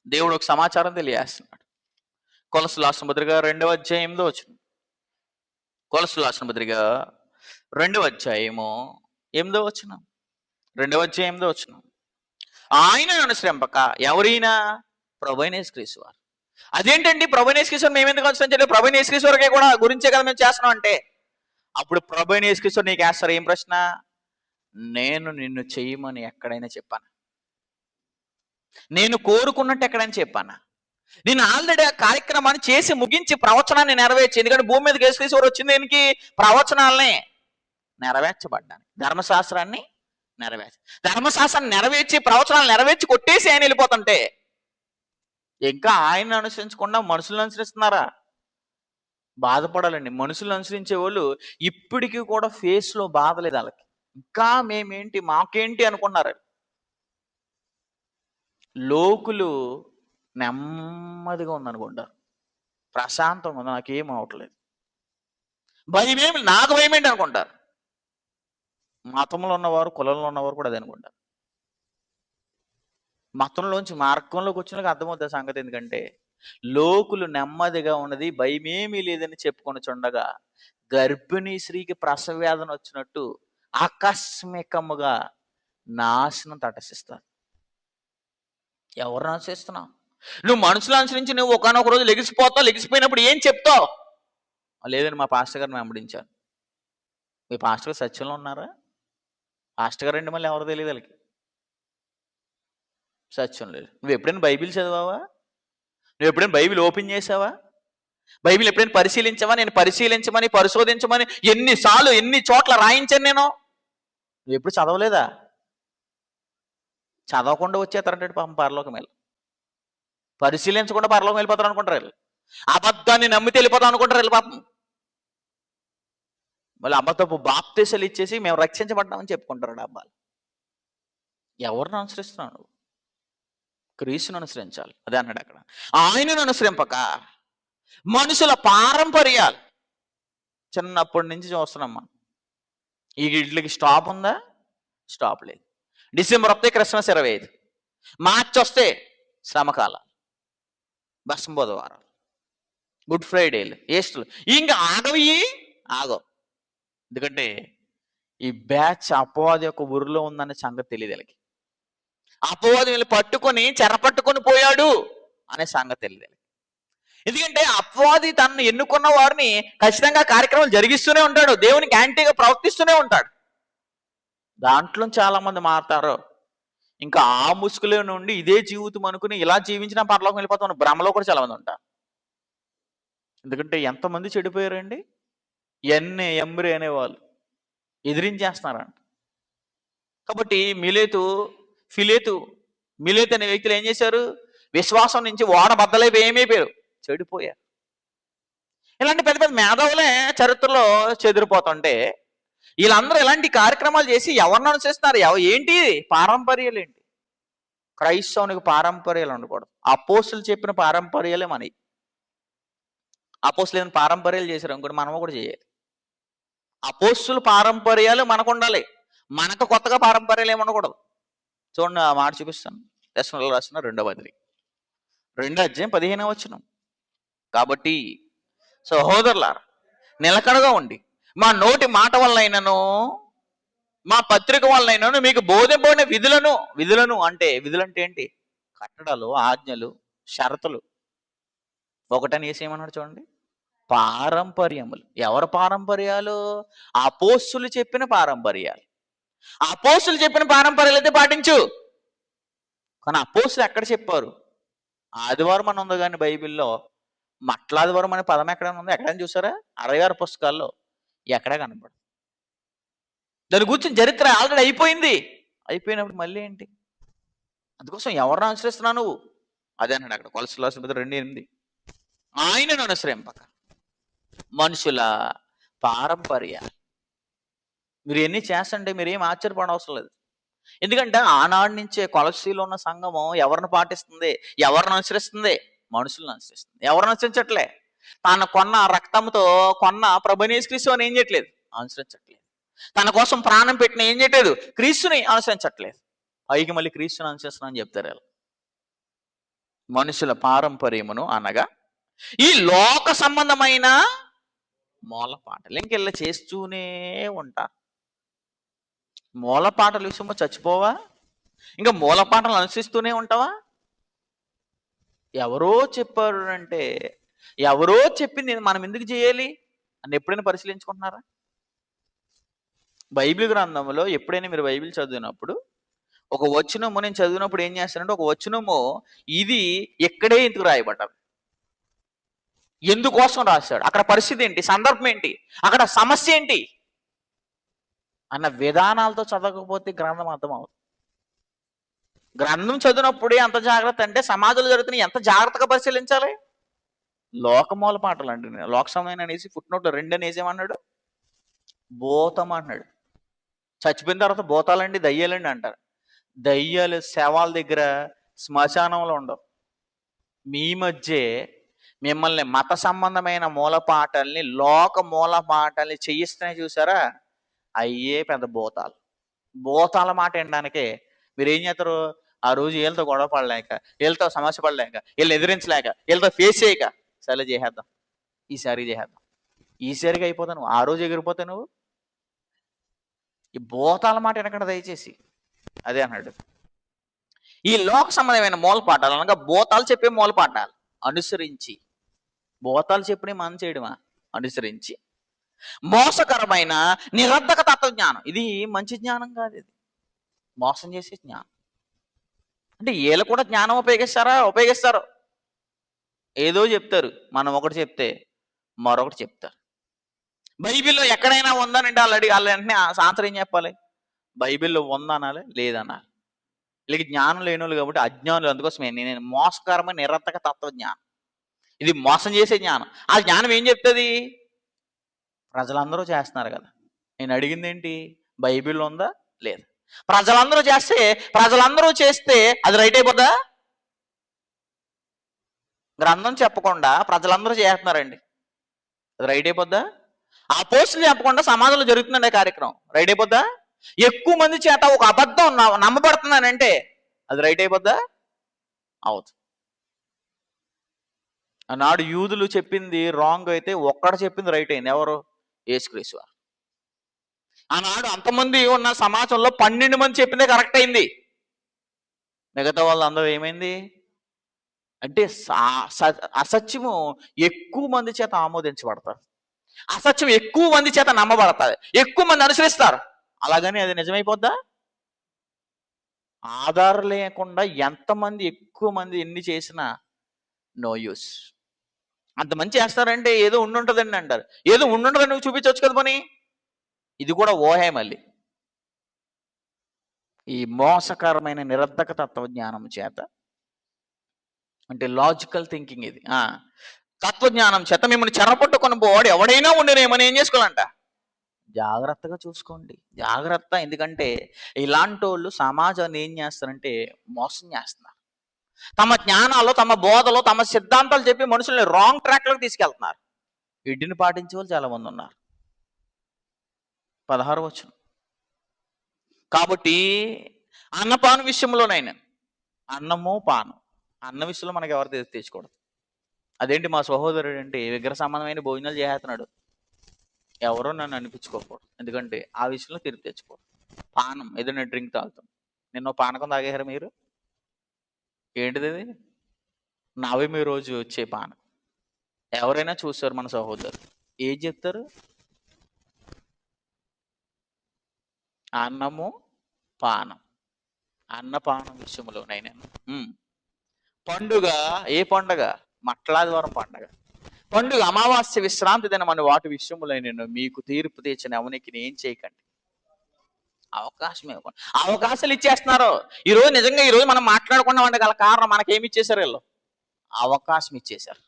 దేవుడు ఒక సమాచారం తెలియజేస్తున్నాడు. కొలసుల ఆసుపత్రిగా 2వ అధ్యాయం 8వ వచనం. కొలసుల ఆసుపత్రిగా 2వ అధ్యాయము 8వ వచనం. 2వ అధ్యాయం 8వ వచనం. ఆయన అనుసరింపక, ఎవరైనా? ప్రభువైన యేసుక్రీస్తు వారు. అదేంటండి ప్రభువైన యేసుక్రీస్తు వారు మేము ఎందుకు అనుసరించాలి? ప్రభువైన యేసుక్రీస్తు వారికే కూడా గురించే కదా మేము చేస్తున్నాం అంటే, అప్పుడు ప్రభువైన యేసుక్రీస్తు నీకు వేస్తారు ఏం ప్రశ్న? నేను నిన్ను చెయ్యమని ఎక్కడైనా చెప్పాను? నేను కోరుకున్నట్టు ఎక్కడైనా చెప్పానా? నేను ఆల్రెడీ ఆ కార్యక్రమాన్ని చేసి ముగించి ప్రవచనాన్ని నెరవేర్చి, ఎందుకంటే భూమి మీదకి యేసుక్రీస్తు వారు వచ్చింది దేనికి? ప్రవచనాలనే నెరవేర్చబడ్డాను. ధర్మశాస్త్రాన్ని ధర్మశాస్త్రాన్ని నెరవేర్చి, ప్రవచనాలు నెరవేర్చి కొట్టేసి ఆయన వెళ్ళిపోతుంటే, ఇంకా ఆయన అనుసరించకుండా మనుషులను అనుసరిస్తున్నారా? బాధపడాలండి. మనుషులను అనుసరించే వాళ్ళు ఇప్పటికీ కూడా ఫేస్ లో బాధ లేదు వాళ్ళకి. ఇంకా మేమేంటి, మాకేంటి అనుకున్నారు. లోకులు నెమ్మదిగా ఉందనుకుంటారు, ప్రశాంతంగా ఉంది, నాకేం అవట్లేదు, భయమేమి, నాకు భయమేంటి అనుకుంటారు. మతంలో ఉన్నవారు, కులంలో ఉన్నవారు కూడా అదే అనుకుంటారు. మతంలోంచి మార్గంలోకి వచ్చినాక అర్థమవుతుంది సంగతి. ఎందుకంటే లోకులు నెమ్మదిగా ఉన్నది భయమేమీ లేదని చెప్పుకొని చుండగా, గర్భిణీ స్త్రీకి ప్రసవ వేదన వచ్చినట్టు ఆకస్మికముగా నాశనం తటసిస్తారు. ఎవరిని అనుసరిస్తున్నావు? నువ్వు మనుషులు అనుసరించి నువ్వు ఒకనొక రోజు లెగిసిపోతావు. లెగిసిపోయినప్పుడు ఏం చెప్తావు? లేదని మా పాస్టర్ గారిని వెంబడించాను. మీ పాస్టర్ గారు సత్యంలో ఉన్నారా? పాస్టర్ గారు అండి, మళ్ళీ ఎవరు తెలియదు వాళ్ళకి. సత్యం లేదు. నువ్వు ఎప్పుడైనా బైబిల్ చదివావా? నువ్వు ఎప్పుడైనా బైబిల్ ఓపెన్ చేసావా? బైబిల్ ఎప్పుడైనా పరిశీలించావా? నేను పరిశీలించమని, పరిశోధించమని ఎన్నిసార్లు, ఎన్ని చోట్ల రాయించాను నేను. నువ్వు ఎప్పుడు చదవలేదా? చదవకుండా వచ్చేస్తారంటే పాపం పరలోకం వెళ్ళి, పరిశీలించకుండా పరలోకం వెళ్ళిపోతారు అనుకుంటారు వీళ్ళు. అబద్ధాన్ని నమ్మితే వెళ్ళిపోతాం అనుకుంటారు వీళ్ళు పాపం. మళ్ళీ అబద్ధపు బాప్తీసాలు ఇచ్చేసి మేము రక్షించబడ్డామని చెప్పుకుంటారు డబ్బాలు. ఎవరిని అనుసరిస్తున్నావు? క్రీస్తును అనుసరించాలి. అదే అన్నాడు అక్కడ. ఆయనను అనుసరింపక మనుషుల పారంపర్యాలు. చిన్నప్పటి నుంచి చూస్తున్నాం మనం. ఈ ఇడ్లీకి స్టాప్ ఉందా? స్టాప్ లేదు. డిసెంబర్ వస్తే క్రిస్మస్ 25, మార్చి వస్తే శ్రమకాలం, భస్మ బుధవారం, గుడ్ ఫ్రైడేలు, ఈస్టర్లు, ఇంకా ఆగవు. ఎందుకంటే ఈ బ్యాచ్ అపవాది యొక్క ఊరిలో ఉందనే సంగతి తెలియదు వీళ్ళకి. అపవాది వీళ్ళు పట్టుకొని చెరపట్టుకొని పోయాడు అనే సంగతి తెలియదు. ఎందుకంటే అపవాది తనను ఎన్నుకున్న వారిని ఖచ్చితంగా కార్యక్రమాలు జరిగిస్తూనే ఉంటాడు, దేవునికి యాంటీగా ప్రవర్తిస్తూనే ఉంటాడు. దాంట్లో చాలా మంది మారుతారు. ఇంకా ఆ ముసుగులో నుండి ఇదే జీవితం అనుకుని ఇలా జీవించిన పరలోకం వెళ్ళిపోతాం భ్రమలో కూడా చాలా మంది ఉంటారు. ఎందుకంటే ఎంతమంది చెడిపోయారండి. ఎమ్రి అనేవాళ్ళు ఎదిరించేస్తున్నారంట. కాబట్టి మిలేతు అనే వ్యక్తులు ఏం చేశారు? విశ్వాసం నుంచి ఓడ బద్దలైపోయి ఏమైపోయారు? చెడిపోయారు. ఇలాంటి పెద్ద పెద్ద మేధావులే చరిత్రలో చెదిరిపోతుంటే వీళ్ళందరూ ఇలాంటి కార్యక్రమాలు చేసి ఎవరిని అనుసరిస్తున్నారు? ఏంటి పారంపర్యాలు ఏంటి? క్రైస్తవునికి పారంపర్యాలు ఉండకూడదు. అపోస్తులు చెప్పిన పారంపర్యాలే మనవి. అపోస్తులు ఏమైనా పారంపర్యాలు చేశారు అనుకోండి, మనము కూడా చేయాలి. అపోస్తుల పారంపర్యాలు మనకు ఉండాలి. మనకు కొత్తగా పారంపర్యాలు ఏమి ఉండకూడదు. చూడండి, ఆ మాట చూపిస్తాను. దర్శనంలో రాసిన 2వ పత్రిక 2వ అధ్యాయం 15వ వచనం. కాబట్టి సహోదరులారా, నిలకడగా ఉండి మా నోటి మాట వల్లైనను మా పత్రిక వల్లైనను మీకు బోధింపబడిన విధులను అంటే ఏంటి? కట్టడలు, ఆజ్ఞలు, షరతులు ఒకటని వేసేయమన్నాడు. చూడండి, పారంపర్యములు. ఎవరి పారంపర్యాలు? అపోస్తులు చెప్పిన పారంపర్యాలు. అపోస్తులు చెప్పిన పారంపర్యాలు అయితే పాటించు. కానీ అపోస్తులు ఎక్కడ చెప్పారు? ఆదివారం అని ఉంది కానీ బైబిల్లో మట్లాదివారం అనే పదం ఎక్కడైనా ఉంది? ఎక్కడైనా చూసారా? 66 పుస్తకాల్లో ఎక్కడా కనపడదు. దాని గురించి చరిత్ర ఆల్రెడీ అయిపోయినప్పుడు మళ్ళీ ఏంటి? అందుకోసం ఎవరిని అనుసరిస్తున్నావు నువ్వు? అదే అన్నాడు అక్కడ కొలసలు రాసిన 2:8. ఆయనను అనుసరింపక మనుషుల పారంపర్యాలు. మీరు ఎన్ని చేస్తంటే మీరు ఏం ఆశ్చర్యపడవసరం లేదు. ఎందుకంటే ఆనాడు నుంచే కొలసీలో ఉన్న సంఘము ఎవరిని పాటిస్తుంది? ఎవరిని అనుసరిస్తుంది? మనుషులను అనుసరిస్తుంది. ఎవరిని అనుసరించట్లే? తాను కొన్న రక్తంతో కొన్న ప్రభువైన యేసుక్రీస్తు అని ఏం చేయట్లేదు? అనుసరించట్లేదు. తన కోసం ప్రాణం పెట్టిన ఏం చేయట్లేదు? క్రీస్తుని అనుసరించట్లేదు. పైకి మళ్ళీ క్రీస్తుని అనుసరిస్తున్నా అని చెప్తారు. మనుషుల పారంపర్యమును అనగా ఈ లోక సంబంధమైన మూలపాటలు ఇంకెళ్ళ చేస్తూనే ఉంటారు. మూలపాటల విషయంలో చచ్చిపోవా? ఇంకా మూలపాటలు అనుసరిస్తూనే ఉంటావా? ఎవరో చెప్పారు అంటే ఎవరో చెప్పింది మనం ఎందుకు చేయాలి అని ఎప్పుడైనా పరిశీలించుకుంటున్నారా? బైబిల్ గ్రంథంలో ఎప్పుడైనా మీరు బైబిల్ చదివినప్పుడు ఒక వచనము నేను చదివినప్పుడు ఏం చేస్తానంటే ఒక వచనము ఇది ఎక్కడే ఎందుకు రాయబడ్డారు, ఎందుకోసం రాశాడు, అక్కడ పరిస్థితి ఏంటి, సందర్భం ఏంటి, అక్కడ సమస్య ఏంటి అన్న విధానాలతో చదవకపోతే గ్రంథం అర్థం అవుతుంది. గ్రంథం చదివినప్పుడే అంత జాగ్రత్త అంటే సమాజంలో జరుగుతున్న ఎంత జాగ్రత్తగా పరిశీలించాలి. లోకమూల పాటలు అంటే లోక సమయం అనేసి ఫుట్నోట్లో 2 అనేసి ఏమన్నాడు? భూతం అన్నాడు. చచ్చిపోయిన తర్వాత భూతాలండి దయ్యాలండి అంటారు. దయ్యాలు శవాల దగ్గర శ్మశానంలో ఉండవు. మీ మధ్య మిమ్మల్ని మత సంబంధమైన మూలపాటల్ని లోక మూలపాటల్ని చేయిస్తున్నాయి చూసారా, అయ్యే పెద్ద భూతాల మాట వినడానికే మీరు ఏం చేస్తారు? ఆ రోజు వీళ్ళతో గొడవ పడలేక, వీళ్ళతో సమస్య పడలేక, వీళ్ళని ఎదిరించలేక, వీళ్ళతో ఫేస్ చేయక సరే చేసేద్దాం, ఈసారిగా అయిపోతాను, ఆ రోజు ఎగిరిపోతావు నువ్వు. ఈ భూతాల మాట వినకుండా దయచేసి. అదే అన్నాడు, ఈ లోక సంబంధమైన మూలపాఠాలు అనగా భూతాలు చెప్పే మూలపాఠాలు అనుసరించి, భూతాలు చెప్పిన మనం చేయడమా? అనుసరించి మోసకరమైన నిరర్ధక తత్వజ్ఞానం. ఇది మంచి జ్ఞానం కాదు, ఇది మోసం చేసే జ్ఞానం. అంటే వీళ్ళు కూడా జ్ఞానం ఉపయోగిస్తారు. ఏదో చెప్తారు, మనం ఒకటి చెప్తే మరొకటి చెప్తారు. బైబిల్లో ఎక్కడైనా ఉందనంటే వాళ్ళ వెంటనే ఆన్సర్ ఏం చెప్పాలి? బైబిల్లో ఉందనాలి, లేదనాలి. వీళ్ళకి జ్ఞానం లేని వాళ్ళు కాబట్టి అజ్ఞానులు. అందుకోసమే నేను మోసకరమైన నిరర్ధక తత్వజ్ఞానం, ఇది మోసం చేసే జ్ఞానం. ఆ జ్ఞానం ఏం చెప్తుంది? ప్రజలందరూ చేస్తున్నారు కదా, నేను అడిగింది ఏంటి? బైబిల్ ఉందా లేదా? ప్రజలందరూ చేస్తే అది రైట్ అయిపోద్దా? గ్రంథం చెప్పకుండా ప్రజలందరూ చేస్తున్నారండి, అది రైట్ అయిపోద్దా? ఆ పోస్టులు చెప్పకుండా సమాజంలో జరుగుతుందండి కార్యక్రమం, రైట్ అయిపోద్దా? ఎక్కువ మంది చేత ఒక అబద్ధం నమ్మబడుతున్నానంటే అది రైట్ అయిపోద్దా? అవుతుంది. ఆనాడు యూదులు చెప్పింది రాంగ్ అయితే ఒక్కడ చెప్పింది రైట్ అయింది. ఎవరు? యేసుక్రీస్తు వారు. ఆనాడు అంతమంది ఉన్న సమాజంలో 12 మంది చెప్పిందే కరెక్ట్ అయింది. మిగతా వాళ్ళందరూ ఏమైంది అంటే అసత్యము ఎక్కువ మంది చేత ఆమోదించబడతారు, అసత్యం ఎక్కువ మంది చేత నమ్మబడతారు, ఎక్కువ మంది అనుసరిస్తారు. అలాగని అది నిజమైపోద్దా? ఆధారం లేకుండా ఎంతమంది ఎక్కువ మంది ఎన్ని చేసినా నో యూస్. అంతమంది చేస్తారంటే ఏదో ఉండుంటదండి అంటారు. ఏదో ఉండుంటదని నువ్వు చూపించవచ్చు కదా పని. ఇది కూడా ఊహే మళ్ళీ. ఈ మోసకరమైన నిరర్ధక తత్వజ్ఞానం చేత, అంటే లాజికల్ థింకింగ్ ఇది. తత్వజ్ఞానం చేత మిమ్మల్ని చెరపట్టుకొని పోవాడు ఎవడైనా ఉండనేమని ఏం చేసుకోవాలంట? జాగ్రత్తగా చూసుకోండి. జాగ్రత్త. ఎందుకంటే ఇలాంటి వాళ్ళు సమాజాన్ని ఏం చేస్తారంటే మోసం చేస్తున్నారు. తమ జ్ఞానాలు, తమ బోధలు, తమ సిద్ధాంతాలు చెప్పి మనుషుల్ని రాంగ్ ట్రాక్లోకి తీసుకెళ్తున్నారు. వీటిని పాటించే వాళ్ళు చాలా మంది ఉన్నారు. 16వ వచనం. కాబట్టి అన్నపాన విషయంలోనైనా, అన్నము పానం, అన్న విషయంలో మనకి ఎవరు తెచ్చుకోవడం. అదేంటి మా సహోదరుడు అంటే విగ్రహ సంబంధమైన భోజనాలు చేస్తున్నాడు, ఎవరో నన్ను అనిపించుకోకూడదు. ఎందుకంటే ఆ విషయంలో తీర్పు తెచ్చుకోవడం. పానం, ఏదైనా డ్రింక్ తాగుతాం. నిన్న పానకం తాగేశారు మీరు? ఏంటిది అది? నవమి రోజు వచ్చే పానం. ఎవరైనా చూస్తారు మన సహోదరు, ఏం చెప్తారు? అన్నము పానం, అన్నపానం విషయంలోనైనా. పండుగ, ఏ పండుగ? మట్లాదివారం పండుగ. పండుగ, అమావాస్య, విశ్రాంతి దినమని వాటి విషయంలో నేను మీకు తీర్పు తెచ్చిన అవనికి ఏం చేయకండి. అవకాశం ఇవ్వకండి. అవకాశాలు ఇచ్చేస్తున్నారు. ఈరోజు నిజంగా ఈరోజు మనం మాట్లాడుకున్నామంటే గల కారణం మనకేమి ఇచ్చేశారు వీళ్ళు? అవకాశం ఇచ్చేశారు.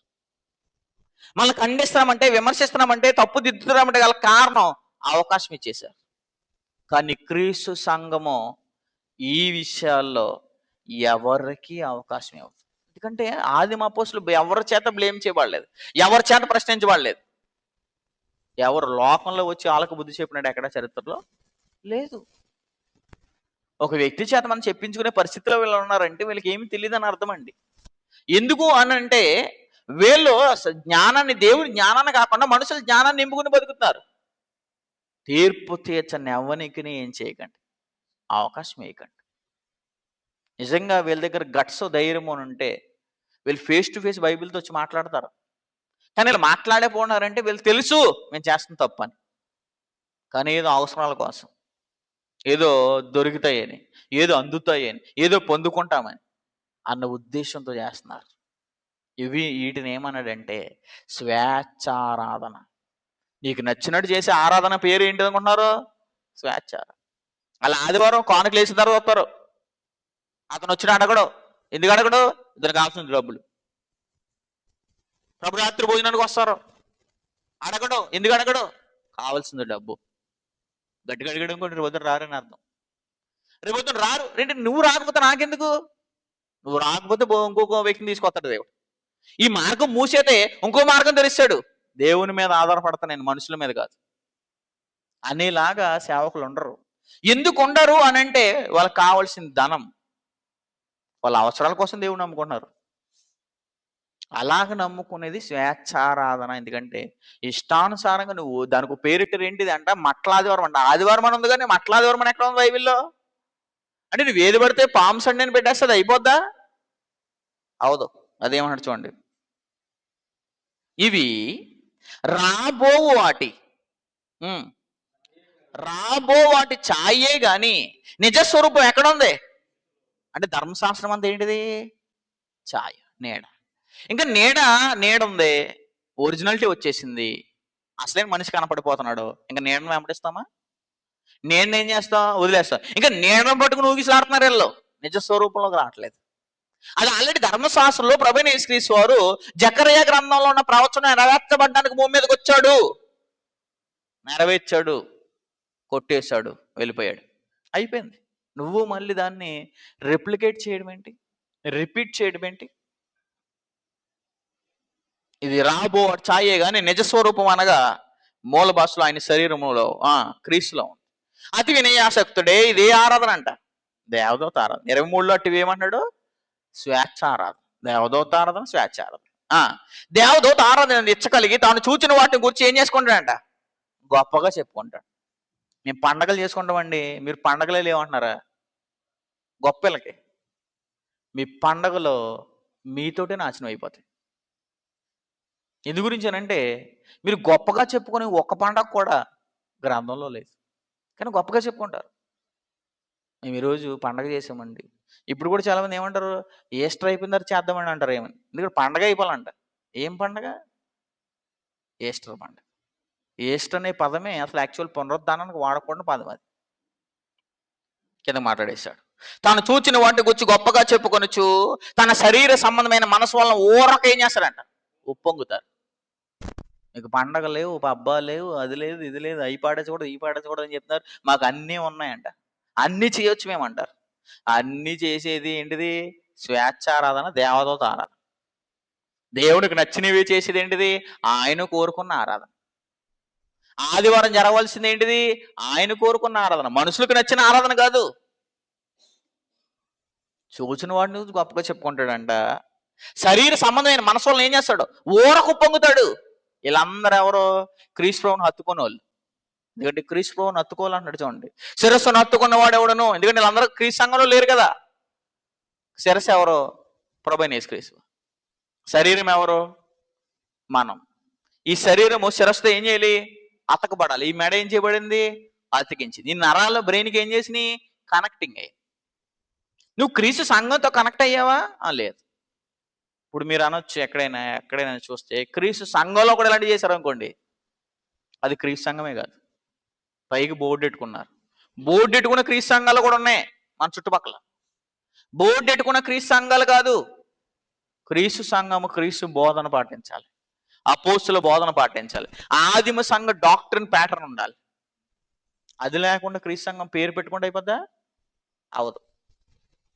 మనల్ని ఖండిస్తున్నామంటే, విమర్శిస్తున్నామంటే, తప్పు దిద్దుతున్నామంటే గల కారణం అవకాశం ఇచ్చేశారు. కానీ క్రీస్తు సంఘము ఈ విషయాల్లో ఎవరికి అవకాశం ఇవ్వదు. ఎందుకంటే ఆదిమ అపోస్తులు ఎవరి చేత బ్లేమ్ చేయబడలేదు, ఎవరి చేత ప్రశ్నించబడలేదు. ఎవరు లోకంలో వచ్చి వాళ్ళకు బుద్ధి చెప్పినట్టు ఎక్కడ చరిత్రలో లేదు. ఒక వ్యక్తి చేత మనం చెప్పించుకునే పరిస్థితిలో వీళ్ళు ఉన్నారంటే వీళ్ళకి ఏమి తెలియదు అని అర్థం అండి. ఎందుకు అని అంటే వీళ్ళు జ్ఞానాన్ని, దేవుడి జ్ఞానాన్ని కాకుండా మనుషుల జ్ఞానాన్ని నింపుకుని బతుకుతున్నారు. తీర్పు తీర్చని ఎవరికి ఏం చేయకండి, అవకాశం వేయకండి. నిజంగా వీళ్ళ దగ్గర గట్స్, ధైర్యం అని ఉంటే వీళ్ళు ఫేస్ టు ఫేస్ బైబిల్తో వచ్చి మాట్లాడతారు. కానీ వీళ్ళు మాట్లాడకపోతున్నారంటే వీళ్ళు తెలుసు మేము చేస్తున్న తప్పని. కానీ ఏదో అవసరాల కోసం, ఏదో దొరుకుతాయని, ఏదో అందుతాయని, ఏదో పొందుకుంటామని అన్న ఉద్దేశంతో చేస్తున్నారు. వీటిని ఏమన్నాడంటే స్వేచ్ఛారాధన. నీకు నచ్చినట్టు చేసే ఆరాధన పేరు ఏంటి అనుకుంటున్నారు? స్వేచ్ఛారాధన. అలా ఆదివారం కానుకలు వేసిన తర్వాత వస్తారు. అతను వచ్చిన అడగడు. ఎందుకు అడగడు? ఇతనికి కావాల్సిన డబ్బులు. ప్రభు రాత్రి భోజనానికి వస్తారు, అడగడు. ఎందుకు అడగడు? కావాల్సింది డబ్బు. గట్టిగా అడిగడం కూడా రేపు పొద్దున రారని అర్థం. రేపు పొద్దున రారు. నువ్వు రాకపోతే నాకెందుకు? నువ్వు రాకపోతే ఇంకొక వ్యక్తిని తీసుకొస్తాడు దేవుడు. ఈ మార్గం మూసేతే ఇంకో మార్గం తెరిస్తాడు. దేవుని మీద ఆధారపడతా నేను, మనుషుల మీద కాదు అనేలాగా సేవకులు ఉండరు. ఎందుకు ఉండరు అని అంటే వాళ్ళకి కావాల్సిన ధనం, వాళ్ళ అవసరాల కోసం దేవుని నమ్ముకున్నారు. అలాగ నమ్ముకునేది స్వేచ్ఛారాధన. ఎందుకంటే ఇష్టానుసారంగా నువ్వు దానికి పేరిటర్ ఏంటిది అంట? మట్లాదివారం అంట. ఆదివారం అని ఉంది కానీ మట్లాదివారం అని ఎక్కడ ఉంది బైబిల్లో? అంటే నువ్వు ఏది పడితే పామ్ సండే అని పెట్టేస్తుంది, అయిపోద్దా? అవదు. అదేమన్నాడు చూడండి, ఇవి రాబో వాటి ఛాయే గాని నిజస్వరూపం ఎక్కడుంది? అంటే ధర్మశాస్త్రం అంతా ఏంటిది? ఛాయ, నీడ. ఇంకా నీడ ఉంది, ఒరిజినాలిటీ వచ్చేసింది, అసలే మనిషి కనపడిపోతున్నాడు. ఇంకా నీడను వెంబడిస్తామా? నేను ఏం చేస్తాం? వదిలేస్తాం. ఇంకా నీడను పట్టుకుని ఊగిసలాడుతున్నారు వీళ్ళు, నిజస్వరూపంలోకి రావట్లేదు. అది ఆల్రెడీ ధర్మశాస్త్రంలో ప్రభువైన యేసుక్రీస్తు వారు జకరియా గ్రంథంలో ఉన్న ప్రవచనం నెరవేర్చబడ్డానికి భూమి మీదకి వచ్చాడు, నెరవేర్చాడు, కొట్టేశాడు, వెళ్ళిపోయాడు, అయిపోయింది. నువ్వు మళ్ళీ దాన్ని రెప్లికేట్ చేయడం ఏంటి? రిపీట్ చేయడం ఏంటి? ఇది రాబో ఛాయే గాని నిజస్వరూపం అనగా మూల భాషలో ఆయన శరీరంలో క్రీస్తులో ఉంది. అతి వినయాసక్తుడే. ఇదే ఆరాధన అంట, దేవదూత ఆరాధన. 23లో అటు ఏమన్నాడు? స్వేచ్ఛారాధన. దేవదూత ఆరాధన, స్వేచ్ఛారాధన. దేవదూత ఆరాధన ఇచ్చగలిగి తాను చూచిన వాటిని గురించి ఏం చేసుకుంటాడంట? గొప్పగా చెప్పుకుంటాడు. మేము పండగలు చేసుకుంటామండి, మీరు పండగలే లేవంటున్నారా? గొప్పలకి మీ పండగలో మీతోటే నాశనం అయిపోతాయి. ఎందు గురించి అనంటే మీరు గొప్పగా చెప్పుకునే ఒక్క పండగ కూడా గ్రంథంలో లేదు, కానీ గొప్పగా చెప్పుకుంటారు. మేము ఈరోజు పండగ చేసామండి. ఇప్పుడు కూడా చాలామంది ఏమంటారు, ఈస్టర్ అయిపోయిన తర్వాత చేద్దామండి అంటారు ఏమని. ఎందుకంటే పండగ అయిపోవాలంట. ఏం పండగ? ఈస్టర్ పండగ. ఈస్టర్ అనే పదమే అసలు యాక్చువల్ పునరుద్ధానానికి వాడకూడని పదం అది. కింద మాట్లాడేశాడు. తాను చూచిన వాటి గురించి గొప్పగా చెప్పుకొనొచ్చు తన శరీర సంబంధమైన మనసు వలన ఊరక ఏం చేస్తాడంట, ఉప్పొంగుతారు. మీకు పండగ లేవు, పబ్బాలు లేవు, అది లేదు, ఇది లేదు, అయి పాడేసుకోవడం, ఈ పాడేసుకోవడం అని చెప్తున్నారు. మాకు అన్నీ ఉన్నాయంట. అన్నీ చేయొచ్చు మేమంటారు. అన్నీ చేసేది ఏంటిది? స్వేచ్ఛారాధన, దేవదూత ఆరాధన. దేవుడికి నచ్చినవి చేసేది ఏంటిది? ఆయన కోరుకున్న ఆరాధన. ఆదివారం జరగవలసింది ఏంటిది? ఆయన కోరుకున్న ఆరాధన, మనుషులకు నచ్చిన ఆరాధన కాదు. చూచిన వాడిని గొప్పగా చెప్పుకుంటాడంట. శరీర సంబంధమైన మనసు వల్ల ఏం చేస్తాడు? ఊరకు పొంగుతాడు. వీళ్ళందరూ ఎవరో? క్రీస్తు ప్రభువుని హత్తుకునే వాళ్ళు. ఎందుకంటే క్రీస్తు ప్రభువుని హత్తుకోవాలంటాడు చూడండి. శిరస్సును హత్తుకున్నవాడు ఎవడను? ఎందుకంటే వీళ్ళందరూ క్రీస్తు సంఘంలో లేరు కదా. శిరస్సు ఎవరు? ప్రభువైన యేసుక్రీస్తు. శరీరం ఎవరు? మనం. ఈ శరీరము శిరస్సుతో ఏం చేయాలి? అతకబడాలి. ఈ మెడ ఏం చేయబడింది? అతికించింది. ఈ నరాల బ్రెయిన్కి ఏం చేసినాయి? కనెక్టింగ్ అయ్యి. నువ్వు క్రీస్తు సంఘంతో కనెక్ట్ అయ్యావా? లేదు. ఇప్పుడు మీరు అనొచ్చు, ఎక్కడైనా చూస్తే క్రీస్తు సంఘంలో కూడా ఇలాంటివి చేశారు అనుకోండి, అది క్రీస్తు సంఘమే కాదు. పైకి బోర్డు పెట్టుకున్నారు. బోర్డు పెట్టుకున్న క్రీస్తు సంఘాలు కూడా ఉన్నాయి మన చుట్టుపక్కల. బోర్డు పెట్టుకున్న క్రీస్తు సంఘాలు కాదు. క్రీస్తు సంఘము క్రీస్తు బోధన పాటించాలి, అపోస్తుల బోధన పాటించాలి, ఆదిమ సంఘ డాక్ట్రిన్ ప్యాటర్న్ ఉండాలి. అది లేకుండా క్రీస్తు సంఘం పేరు పెట్టుకుంటే అయిపోద్దా? అవదు.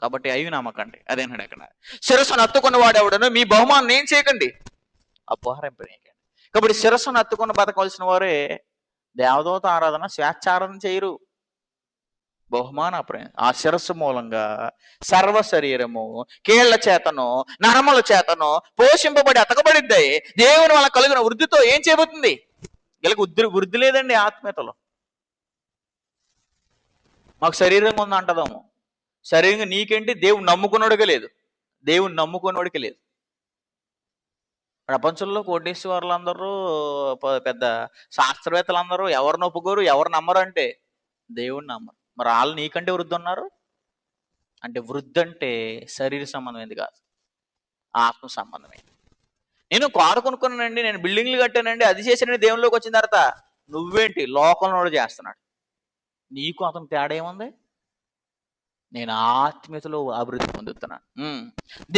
కాబట్టి అవి నమ్మకండి. అదేనాడు అక్కడ. శిరస్సును హత్తుకున్న వాడెవడను మీ బహుమానం ఏం చేయకండి, అపహరింపనీయకండి. కాబట్టి శిరస్సును హత్తుకుని బతకవలసిన వారే దేవదూత ఆరాధన, స్వేచ్ఛారాధన చేయరు. బహుమాన ఆ శిరస్సు మూలంగా సర్వ శరీరము కీళ్ల చేతను నరముల చేతను పోషింపబడి అతకబడిద్ది. దేవుని వల్ల కలిగిన వృద్ధితో ఏం చేయబోతుంది? వీళ్ళకి వృద్ధి లేదండి ఆత్మీయతలో. మాకు శరీరంగా ఉంది అంటదాము. శరీరంగా నీకేంటి? దేవుని నమ్ముకున్నోడికే లేదు. దేవుని నమ్ముకున్నోడికి లేదు. ప్రపంచంలో కోటీశ్వర్లందరూ, పెద్ద శాస్త్రవేత్తలందరూ ఎవరు నొప్పుకోరు, ఎవరు నమ్మరు అంటే దేవుణ్ణి నమ్మరు. మరి వాళ్ళు నీకంటే వృద్ధి ఉన్నారు అంటే, వృద్ధి అంటే శరీర సంబంధమైనది కాదు, ఆత్మ సంబంధమైనది. నేను కారు కొనుక్కున్నానండి, నేను బిల్డింగ్లు కట్టానండి, అది చేసానండి, దేవునిలోకి వచ్చిన తర్వాత నువ్వేంటి? లోకంలో చేస్తున్నాడు. నీకు అతను తేడా ఏముంది? నేను ఆత్మీయతలో అభివృద్ధి పొందుతున్నాను.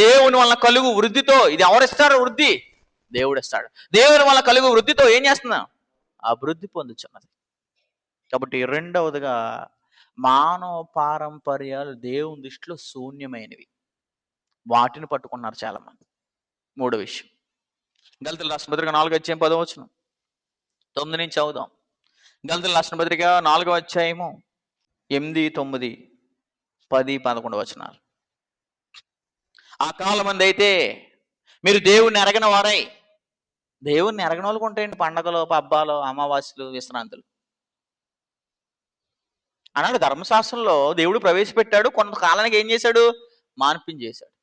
దేవుని వల్ల కలుగు వృద్ధితో, ఇది ఎవరిస్తారు? వృద్ధి దేవుడు ఇస్తాడు. దేవుని వల్ల కలుగు వృద్ధితో ఏం చేస్తున్నా? అభివృద్ధి పొందుతున్నది. కాబట్టి రెండవదిగా మానవ పారంపర్యాలు దేవుని దృష్టిలో శూన్యమైనవి, వాటిని పట్టుకున్నారు చాలా మంది. మూడో విషయం, గళితీయులకు రాసిన పత్రిక 4:10 9 నుంచి చదువుదాం. గళితీయులకు రాసిన పత్రిక 4:8, 9, 10, 11. ఆ కాలమంది అయితే మీరు దేవుణ్ణి ఎరగని వారై. దేవుణ్ణి ఎరగని వాళ్ళకు ఉంటాయండి పండగలు, పబ్బాలు, అమావాస్యలు, విశ్రాంతులు అన్నాడు. ధర్మశాస్త్రంలో దేవుడు ప్రవేశపెట్టాడు, కొంతకాలానికి ఏం చేశాడు? మాన్పించేశాడు.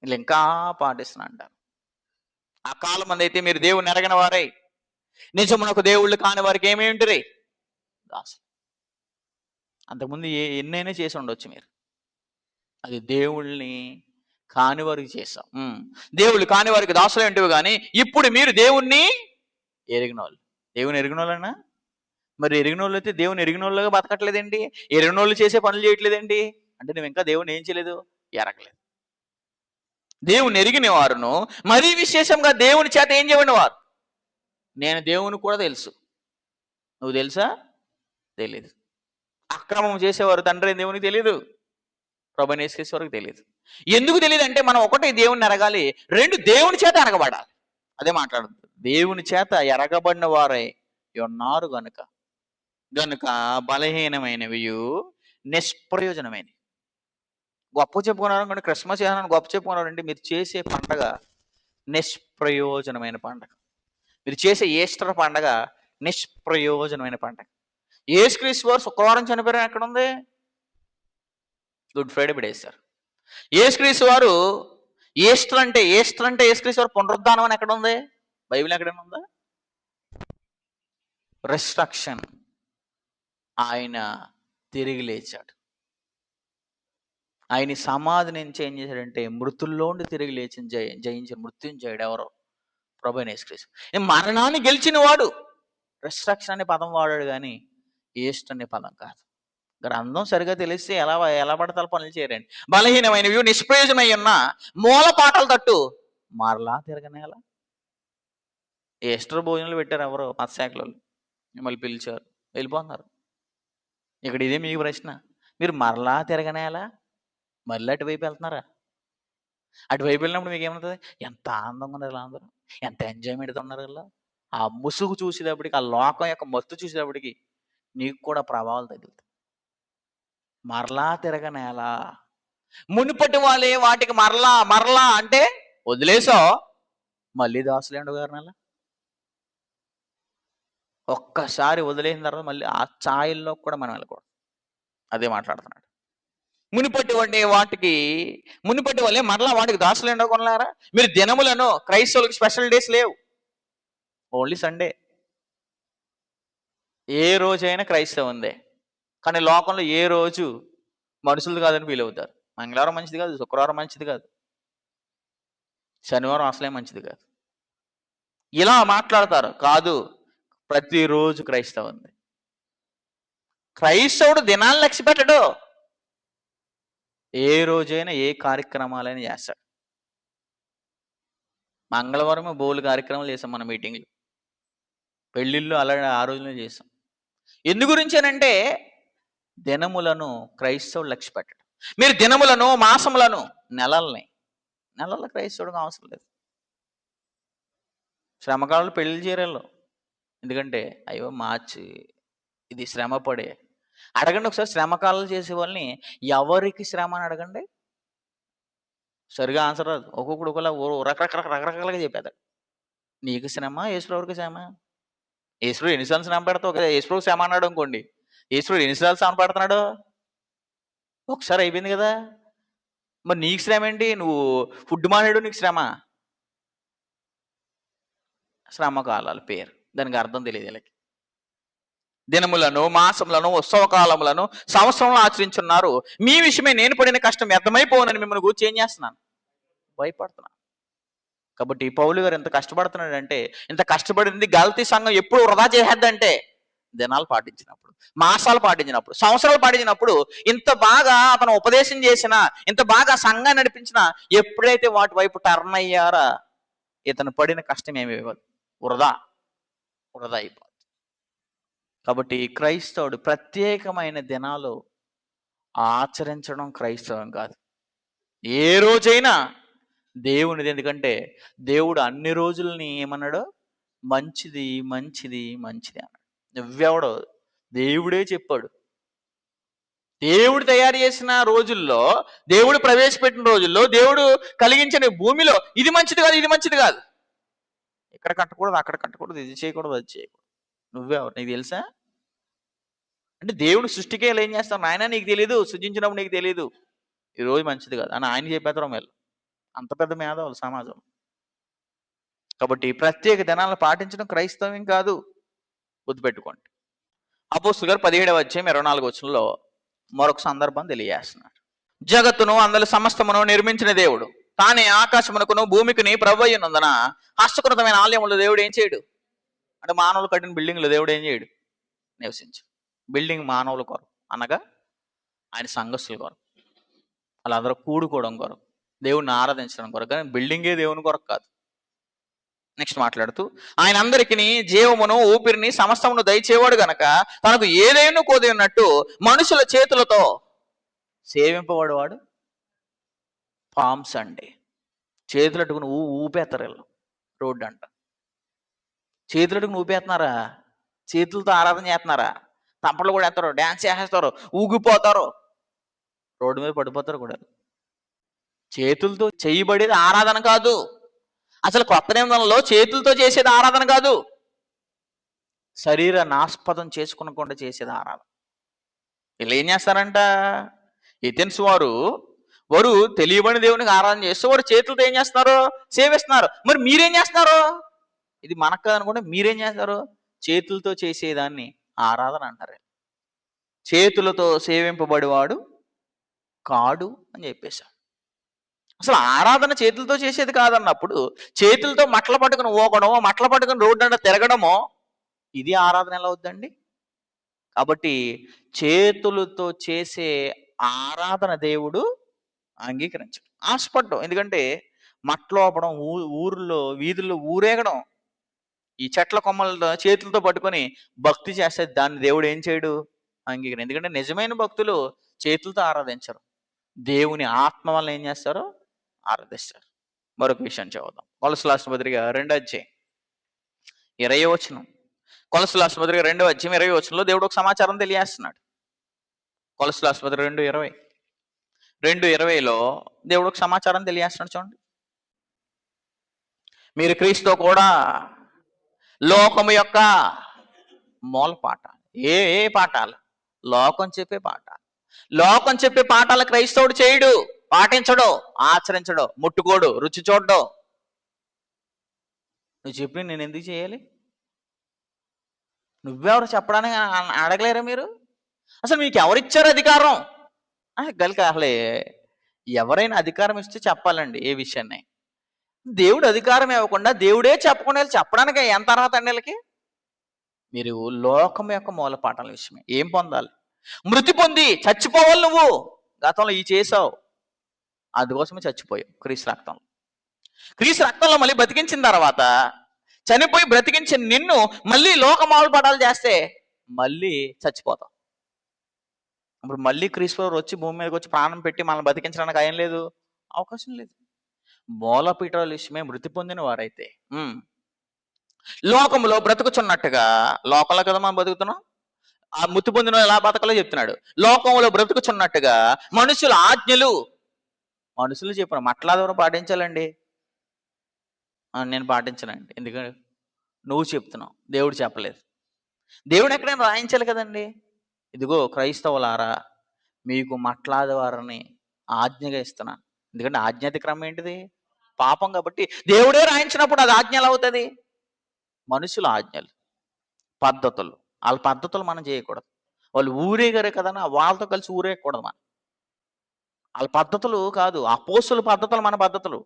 వీళ్ళు ఇంకా పాటిస్తున్నా అంటారు. ఆ కాలం మంది అయితే మీరు దేవుణ్ణి ఎరగని వారై నిజమునకు దేవుళ్ళు కాని వారికి ఏమేంటిరి? దాసు. అంతకుముందు ఎన్నైనా చేసి ఉండొచ్చు మీరు, అది దేవుళ్ళని కాని వారికి చేశాం. దేవుళ్ళు కాని వారికి దాసులు ఏంటివి కానీ ఇప్పుడు మీరు దేవుణ్ణి ఎరిగిన వాళ్ళు. దేవుని ఎరిగిన వాళ్ళనా? మరి ఎరిగిన వాళ్ళు అయితే దేవుని ఎరిగిన వాళ్ళుగా బతకట్లేదేంటి? ఎరిగిన వాళ్ళు చేసే పనులు చేయట్లేదేంటి? అంటే నువ్వు ఇంకా దేవుని ఏం చేయలేదు? ఎరగలేదు. దేవుని ఎరిగిన వారును మరీ విశేషంగా దేవుని చేత ఏం చేయబడిన వారు. నేను దేవుని కూడా తెలుసు, నువ్వు తెలుసా? తెలీదు. అక్రమం చేసేవారు తండ్రి దేవునికి తెలీదు, ప్రభువైన యేసుక్రీస్తు వారికి తెలియదు. ఎందుకు తెలియదు అంటే, మనం ఒకటి దేవుని ఎరగాలి, రెండు దేవుని చేత ఎరగబడాలి. అదే మాట్లాడుతుంది. దేవుని చేత ఎరగబడిన వారై ఉన్నారు గనుక బలహీనమైనవి నిష్ప్రయోజనమైనవి. గొప్ప చెప్పుకున్నారు అనుకోండి, క్రిస్మస్ ఏమన్నా గొప్ప చెప్పుకున్నారంటే, మీరు చేసే పండగ నిష్ప్రయోజనమైన పండగ. మీరు చేసే ఈస్టర్ పండగ నిష్ప్రయోజనమైన పండగ. యేసుక్రీస్తు వారు శుక్రవారం చనిపోయారు ఎక్కడ ఉంది? గుడ్ ఫ్రైడే పడేశారు. యేసుక్రీస్తు వారు ఈస్టర్ అంటే యేసుక్రీస్తు వారు పునరుద్ధానం అని ఎక్కడ ఉంది? బైబిల్ ఎక్కడైనా ఉందా? రెస్ట్రక్షన్, ఆయన తిరిగి లేచాడు. ఆయన ఈ సమాధిని ఏం చేశాడంటే మృతుల్లోండి తిరిగి లేచి జయించిన మృత్యుంజయుడు ఎవరో? ప్రభువైన యేసుక్రీస్తు. మరణాన్ని గెలిచిన వాడు. రిస్ట్రక్షన్ అనే పదం వాడాడు కానీ ఈస్ట్ అనే పదం కాదు. గ్రంథం సరిగా తెలిస్తే ఎలా పడతారు పనులు చేయరండి. బలహీనమైనవి నిష్ప్రయోజనమై ఉన్న మూల పాటల తట్టు మరలా తిరగనేలా. ఈస్టర్ భోజనాలు పెట్టారు ఎవరో మత్స్యాకులు, మిమ్మల్ని పిలిచారు, వెళ్ళిపోతున్నారు. ఇక్కడ ఇదే మీకు ప్రశ్న, మీరు మరలా తిరగనేలా మళ్ళీ అటువైపు వెళ్తున్నారా? అటువైపు వెళ్ళినప్పుడు మీకు ఏమవుతుంది? ఎంత ఆనందంగా ఉన్నారు ఇలా అందరూ, ఎంత ఎంజాయ్మెంట్తో ఉన్నారు ఇలా. ఆ ముసుగు చూసేటప్పటికి, ఆ లోకం యొక్క మత్తు చూసేటప్పటికి నీకు కూడా ప్రభావాలు తగులుతాయి. మరలా తిరగనేలా. మునుపటి వాళ్ళే వాటికి మరలా మరలా అంటే వదిలేసావు, మళ్ళీ దాసులేండు గారు నెల. ఒక్కసారి వదిలేసిన తర్వాత మళ్ళీ ఆ ఛాయల్లో కూడా మనం వెళ్ళకూడదు. అదే మాట్లాడుతున్నాడు. మునిపటి వాళ్ళే మరలా వాటికి దాసులేండో కొనలారా. మీరు దినములను, క్రైస్తవులకు స్పెషల్ డేస్ లేవు, ఓన్లీ సండే. ఏ రోజైనా క్రైస్తవం ఉందే, కానీ లోకంలో ఏ రోజు మనుషులు కాదని ఫీల్ అవుతారు. మంగళవారం మంచిది కాదు, శుక్రవారం మంచిది కాదు, శనివారం అసలే మంచిది కాదు, ఇలా మాట్లాడతారు. కాదు, ప్రతిరోజు క్రైస్తవం ఉంది. క్రైస్తవుడు దినాలను లక్ష్య పెట్టడు, ఏ రోజైనా ఏ కార్యక్రమాలైనా చేస్తాడు. మంగళవారం బోలు కార్యక్రమాలు చేసాం, మన మీటింగ్లు, పెళ్ళిళ్ళు అలా ఆ రోజునే చేసాం. ఎందు గురించేనంటే దినములను క్రైస్తవుడు లక్ష్య పెట్టడు. మీరు దినములను, మాసములను, నెలల క్రైస్తవుడికి అవసరం లేదు. శ్రమకాలంలో పెళ్లి చేయరేళ్ళు, ఎందుకంటే అయ్యో మార్చి ఇది శ్రమ పడే. అడగండి ఒకసారి, శ్రమకాలాలు చేసే వాళ్ళని ఎవరికి శ్రమ అని అడగండి, సరిగా ఆన్సర్ రాదు. ఒక్కొక్కడు ఒకలా రకరకాలుగా చెప్పేదాడు. నీకు శ్రమ, యేసుప్రభువుకి శ్రమ. యేసుప్రభు ఎన్నిసార్లు శ్రమ పెడతావు కదా. యేసుప్రభు శ్రమ అన్నాడు అనుకోండి, యేసుప్రభు ఎన్నిసార్లు శ్రమ పెడుతున్నాడు? ఒకసారి అయిపోయింది కదా. మరి నీకు శ్రమ ఏంటి? నువ్వు ఫుడ్ మానేడు నీకు శ్రమ. శ్రమకాలాలు పేరు, దానికి అర్థం తెలియదు వీళ్ళకి. దినములను, మాసములను, ఉత్సవ కాలములను సంవత్సరంలో ఆచరించున్నారు. మీ విషయమే నేను పడిన కష్టం వ్యర్థమైపోనని మిమ్మల్ని గురించి ఏం చేస్తున్నాను? భయపడుతున్నాను. కాబట్టి పౌలు గారు ఎంత కష్టపడుతున్నాడంటే, ఇంత కష్టపడింది గల్తీ సంఘం ఎప్పుడు వృధా చేసేద్దంటే దినాలు పాటించినప్పుడు, మాసాలు పాటించినప్పుడు, సంవత్సరాలు పాటించినప్పుడు, ఇంత బాగా అతను ఉపదేశం చేసినా, ఇంత బాగా సంఘాన్ని నడిపించినా, ఎప్పుడైతే వాటి వైపు టర్న్ అయ్యారా ఇతను పడిన కష్టం ఏమి ఇవ్వదు, వృధా అయిపోతుంది. కాబట్టి క్రైస్తవుడు ప్రత్యేకమైన దినాలు ఆచరించడం క్రైస్తవం కాదు. ఏ రోజైనా దేవునిది. ఎందుకంటే దేవుడు అన్ని రోజుల్ని ఏమన్నాడు? మంచిది మంచిది మంచిది అన్నాడు. నువ్వెవడో? దేవుడే చెప్పాడు. దేవుడు తయారు చేసిన రోజుల్లో, దేవుడు ప్రవేశపెట్టిన రోజుల్లో, దేవుడు కలిగించిన భూమిలో ఇది మంచిది కాదు, ఇది మంచిది కాదు, ఇక్కడ కట్టకూడదు, అక్కడ కట్టకూడదు, ఇది చేయకూడదు, అది చేయకూడదు. నువ్వెవరు? నీకు తెలుసా? అంటే దేవుడు సృష్టికే ఏం చేస్తాం నాయన నీకు తెలియదు, సృజించినప్పుడు నీకు తెలియదు, ఈరోజు మంచిది కాదు అని ఆయన చెప్పేద్దరం వీళ్ళు. అంత పెద్ద మేధావులు సమాజం. కాబట్టి ప్రత్యేక దినాలను పాటించడం క్రైస్తవం కాదు, గుర్తుపెట్టుకోండి. అపోస్తలుల గారు 17వ అధ్యాయం 24వ వచనంలో మరొక సందర్భం తెలియజేస్తున్నారు. జగత్తును అందులో సమస్తమును నిర్మించిన దేవుడు తానే ఆకాశమునకును భూమికిని ప్రభువైయున్నందున హస్తకృతమైన ఆలయములో దేవుడు ఏం చేయడు? అంటే మానవులు కట్టిన బిల్డింగ్లో దేవుడు ఏం చేయడు? నివసించు. బిల్డింగ్ మానవుల కొరకు, అనగా ఆయన సంఘస్థుల కొరకు, వాళ్ళందరూ కూడుకోవడం కొరకు, దేవుడిని ఆరాధించడం కొరకు, కానీ బిల్డింగే దేవుని కొరకు కాదు. నెక్స్ట్ మాట్లాడుతూ, ఆయన అందరికీ జీవమును ఊపిరిని సమస్తమును దయచేవాడు గనక తనకు ఏదైనా కోది ఉన్నట్టు మనుషుల చేతులతో సేవింపబడేవాడు. పామ్స్ అండి, చేతులట్టుకుని ఊపేస్తారు వీళ్ళు. రోడ్డు అంట, చేతులట్టుకుని ఊపేస్తున్నారా? చేతులతో ఆరాధన చేస్తున్నారా? తంపలు కూడా వేస్తారు, డ్యాన్స్ చేసేస్తారు, ఊగిపోతారు, రోడ్డు మీద పడిపోతారు కూడా. చేతులతో చేయబడేది ఆరాధన కాదు. అసలు కొత్త నిబంధనలో చేతులతో చేసేది ఆరాధన కాదు, శరీర నాస్పదం చేసుకునకుండా చేసేది ఆరాధన. వీళ్ళు ఏం చేస్తారంట? ఎథెన్స్ వారు తెలియబడిన దేవునికి ఆరాధన చేస్తూ వారు చేతులతో ఏం చేస్తున్నారు? సేవిస్తున్నారు. మరి మీరేం చేస్తున్నారు? ఇది మనకు కాదనుకుంటే మీరేం చేస్తారు? చేతులతో చేసేదాన్ని ఆరాధన అంటారు. చేతులతో సేవింపబడేవాడు కాడు అని చెప్పేశాడు. అసలు ఆరాధన చేతులతో చేసేది కాదన్నప్పుడు చేతులతో మట్టలు పట్టుకుని ఊగడమో, మట్టలు పట్టుకుని రోడ్డు తిరగడమో ఇది ఆరాధన ఎలా అవుద్దండి? కాబట్టి చేతులతో చేసే ఆరాధన దేవుడు అంగీకరించడు. ఆశపడ్డం. ఎందుకంటే మట్లోపడం, ఊర్లో వీధుల్లో ఊరేగడం, ఈ చెట్ల కొమ్మలతో చేతులతో పట్టుకొని భక్తి చేస్తే దాన్ని దేవుడు ఏం చేయడు? అంగీకరించడు. ఎందుకంటే నిజమైన భక్తులు చేతులతో ఆరాధించరు, దేవుని ఆత్మ వల్ల ఏం చేస్తారు? ఆరాధిస్తారు. మరొక విషయం చదువుదాం. కొలస్సీయుల రాసిన పత్రిక 2:20. కొలస్సీయుల రాసిన పత్రిక 2:20 దేవుడు ఒక సమాచారం తెలియజేస్తున్నాడు. కొలస్సీయుల రాసిన పత్రిక 2:20 దేవుడు ఒక సమాచారం తెలియజేస్తున్నాడు. చూడండి, మీరు క్రీస్తుతో కూడా లోకము యొక్క మూల పాఠాలు. ఏ ఏ పాఠాలు? లోకం చెప్పే పాఠాలు. లోకం చెప్పే పాఠాలు క్రైస్తవుడు చేయడు, పాటించడు, ఆచరించడు, ముట్టుకోడు, రుచి చూడడు. నువ్వు చెప్పి నేను ఎందుకు చేయాలి? నువ్వెవరు చెప్పడానికి అడగలేరా మీరు? అసలు మీకు ఎవరిచ్చారు అధికారం? అసలు ఎవరైనా అధికారం ఇస్తే చెప్పాలండి ఏ విషయాన్ని. దేవుడు అధికారం ఇవ్వకుండా దేవుడే చెప్పకుండా చెప్పడానికి ఎంత అర్హత అండి వీళ్ళకి? మీరు లోకం యొక్క మూలపాఠాల విషయమే ఏం పొందాలి? మృతి పొంది చచ్చిపోవాలి. నువ్వు గతంలో ఈ చేసావు, అందుకోసమే చచ్చిపోయావు. క్రీస్తు రక్తంలో, క్రీస్తు రక్తంలో మళ్ళీ బతికించిన తర్వాత చనిపోయి బ్రతికించిన నిన్ను మళ్ళీ లోక మూలపాఠాలు చేస్తే మళ్ళీ చచ్చిపోతావు. ఇప్పుడు మళ్ళీ క్రీస్తు వచ్చి భూమి మీదకి వచ్చి ప్రాణం పెట్టి మనల్ని బతికించడానికి ఏం లేదు, అవకాశం లేదు. మూలపీఠాల విషయమే మృతి పొందిన వారైతే లోకంలో బ్రతుకుచున్నట్టుగా, లోకంలో కదా మనం బతుకుతున్నాం, ఆ మృతి పొందిన ఎలా బతకలో చెప్తున్నాడు. లోకంలో బ్రతుకుచున్నట్టుగా మనుషుల ఆజ్ఞలు, మనుషులు చెప్పిన మట్లాదవరం పాటించాలండి. నేను పాటించనండి. ఎందుకంటే నువ్వు చెప్తున్నావు, దేవుడు చెప్పలేదు. దేవుడు ఎక్కడైనా రాయించాలి కదండి. ఇదిగో క్రైస్తవులారా, మీకు మట్లాదవారని ఆజ్ఞగా ఇస్తున్నాను. ఎందుకంటే ఆజ్ఞాతిక్రమం ఏంటిది? పాపం. కాబట్టి దేవుడే రాయించినప్పుడు అది ఆజ్ఞ ఎలా అవుతుంది? మనుషుల ఆజ్ఞలు, పద్ధతులు, వాళ్ళ పద్ధతులు మనం చేయకూడదు. వాళ్ళు ఊరేగారే కదా, వాళ్ళతో కలిసి ఊరేగకూడదు మనం. వాళ్ళ పద్ధతులు కాదు, అపోస్తుల పద్ధతులు మన పద్ధతులు,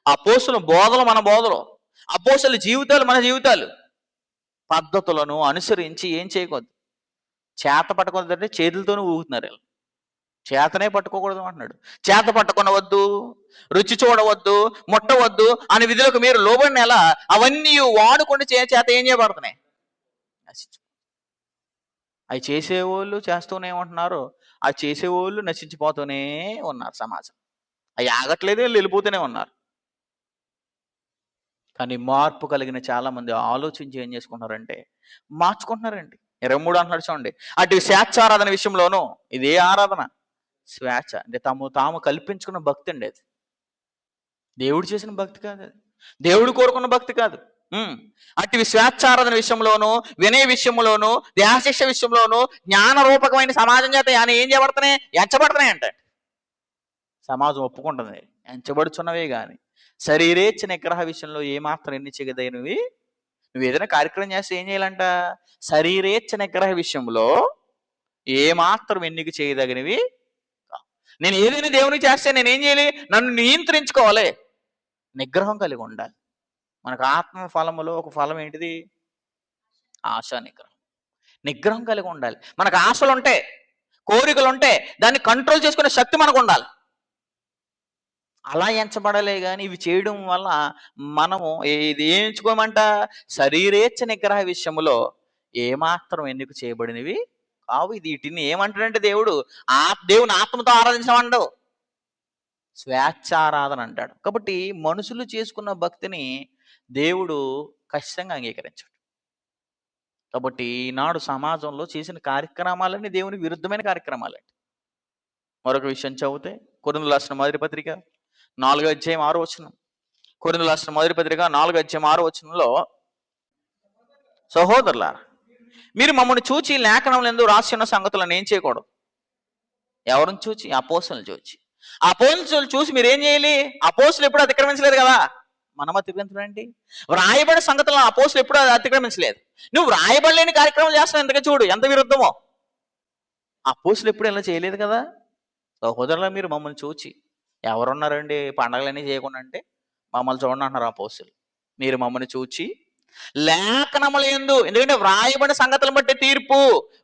అపోస్తుల బోధలు మన బోధలు, అపోస్తుల జీవితాలు మన జీవితాలు. పద్ధతులను అనుసరించి ఏం చేయకూడదు. చేత పట్టుకోవద్దంటే చేతులతోనే ఊగుతున్నారు వీళ్ళు. చేతనే పట్టుకోకూడదు అంటున్నాడు. చేత పట్టుకొనవద్దు, రుచి చూడవద్దు, ముట్టవద్దు అని విధులకు మీరు లోబడిన ఎలా అవన్నీ వాడుకొని చేత ఏం చేయబడుతున్నాయి? అవి చేసేవాళ్ళు చేస్తూనే ఉంటున్నారు, అవి చేసేవాళ్ళు నశించిపోతూనే ఉన్నారు. సమాజం అవి ఆగట్లేదు, వీళ్ళు వెళ్ళిపోతూనే ఉన్నారు. కానీ మార్పు కలిగిన చాలా మంది ఆలోచించి ఏం చేసుకుంటున్నారంటే మార్చుకుంటున్నారండి. 23 అంటున్నాడు చూడండి, అటు స్వేచ్ఛారాధన విషయంలోనూ, ఇదే ఆరాధన స్వేచ్ఛ అంటే తాము కల్పించుకున్న భక్తి అండి. అది దేవుడు చేసిన భక్తి కాదు, అది దేవుడు కోరుకున్న భక్తి కాదు. అటు స్వేచ్ఛారాధన విషయంలోనూ, వినయ విషయంలోనూ, దేహశిక్ష విషయంలోనూ జ్ఞాన రూపకమైన సమాజం చేత ఆయన ఏం చేయబడుతున్నాయి? ఎంచబడుతున్నాయి అంటే సమాజం ఒప్పుకుంటుంది. ఎంచబడుచున్నవే కానీ శరీరేచ్ఛ నిగ్రహ విషయంలో ఏమాత్రం ఎన్ని చేయదగినవి. నువ్వు ఏదైనా కార్యక్రమం చేస్తే ఏం చేయాలంట? శరీరేచ్ఛ నిగ్రహ విషయంలో ఏమాత్రం ఎన్నిక చేయదగినవి. నేను ఏదైనా దేవునికి చేస్తే నేనేం చేయాలి? నన్ను నియంత్రించుకోవాలి, నిగ్రహం కలిగి ఉండాలి. మనకు ఆత్మ ఫలములో ఒక ఫలం ఏంటిది? ఆశ నిగ్రహం. నిగ్రహం కలిగి ఉండాలి. మనకు ఆశలు ఉంటే, కోరికలు ఉంటే దాన్ని కంట్రోల్ చేసుకునే శక్తి మనకు ఉండాలి. అలా ఎంచబడలే కానీ ఇవి చేయడం వల్ల మనము ఇది ఏం ఎంచుకోమంట? శరీరేచ్ఛ నిగ్రహ విషయంలో ఏమాత్రం ఎన్నిక చేయబడినవి కావు. ఇది వీటిని ఏమంటాడంటే దేవుడు దేవుని ఆత్మతో ఆరాధించమండవు, స్వేచ్ఛారాధన అంటాడు. కాబట్టి మనుషులు చేసుకున్న భక్తిని దేవుడు ఖచ్చితంగా అంగీకరించాడు. కాబట్టి ఈనాడు సమాజంలో చేసిన కార్యక్రమాలన్నీ దేవునికి విరుద్ధమైన కార్యక్రమాలండి. మరొక విషయం చదివితే కొరింథీయులకు రాసిన మొదటి పత్రిక 4:6. కొరింథీయులకు రాసిన మొదటి పత్రిక 4:6 సహోదరులారా, మీరు మమ్మల్ని చూచి లేఖనంలో ఎందుకు రాసి ఉన్న సంగతులను ఏం చేయకూడదు. ఎవరిని చూచి? అపోస్తులను చూచి. అపోస్తులను చూసి మీరు ఏం చేయాలి? అపోస్తులు ఎప్పుడు అతిక్రమించలేదు కదా, మనం అతిక్రమించడండి. వ్రాయబడిన సంగతులను అపోస్తులు ఎప్పుడు అతిక్రమించలేదు. నువ్వు వ్రాయబడలేని కార్యక్రమం చేస్తున్నావు, ఎంతగా చూడు ఎంత విరుద్ధమో. అపోస్తులు ఎప్పుడు ఇలా చేయలేదు కదా. సహోదరులా మీరు మమ్మల్ని చూచి ఎవరున్నారండి పండగలన్నీ చేయకుండా అంటే మమ్మల్ని చూడండి అంటున్నారు అపోస్తులు. మీరు మమ్మల్ని చూచి లేఖనముల యందు, ఎందుకంటే వ్రాయబడిన సంగతులను బట్టి తీర్పు,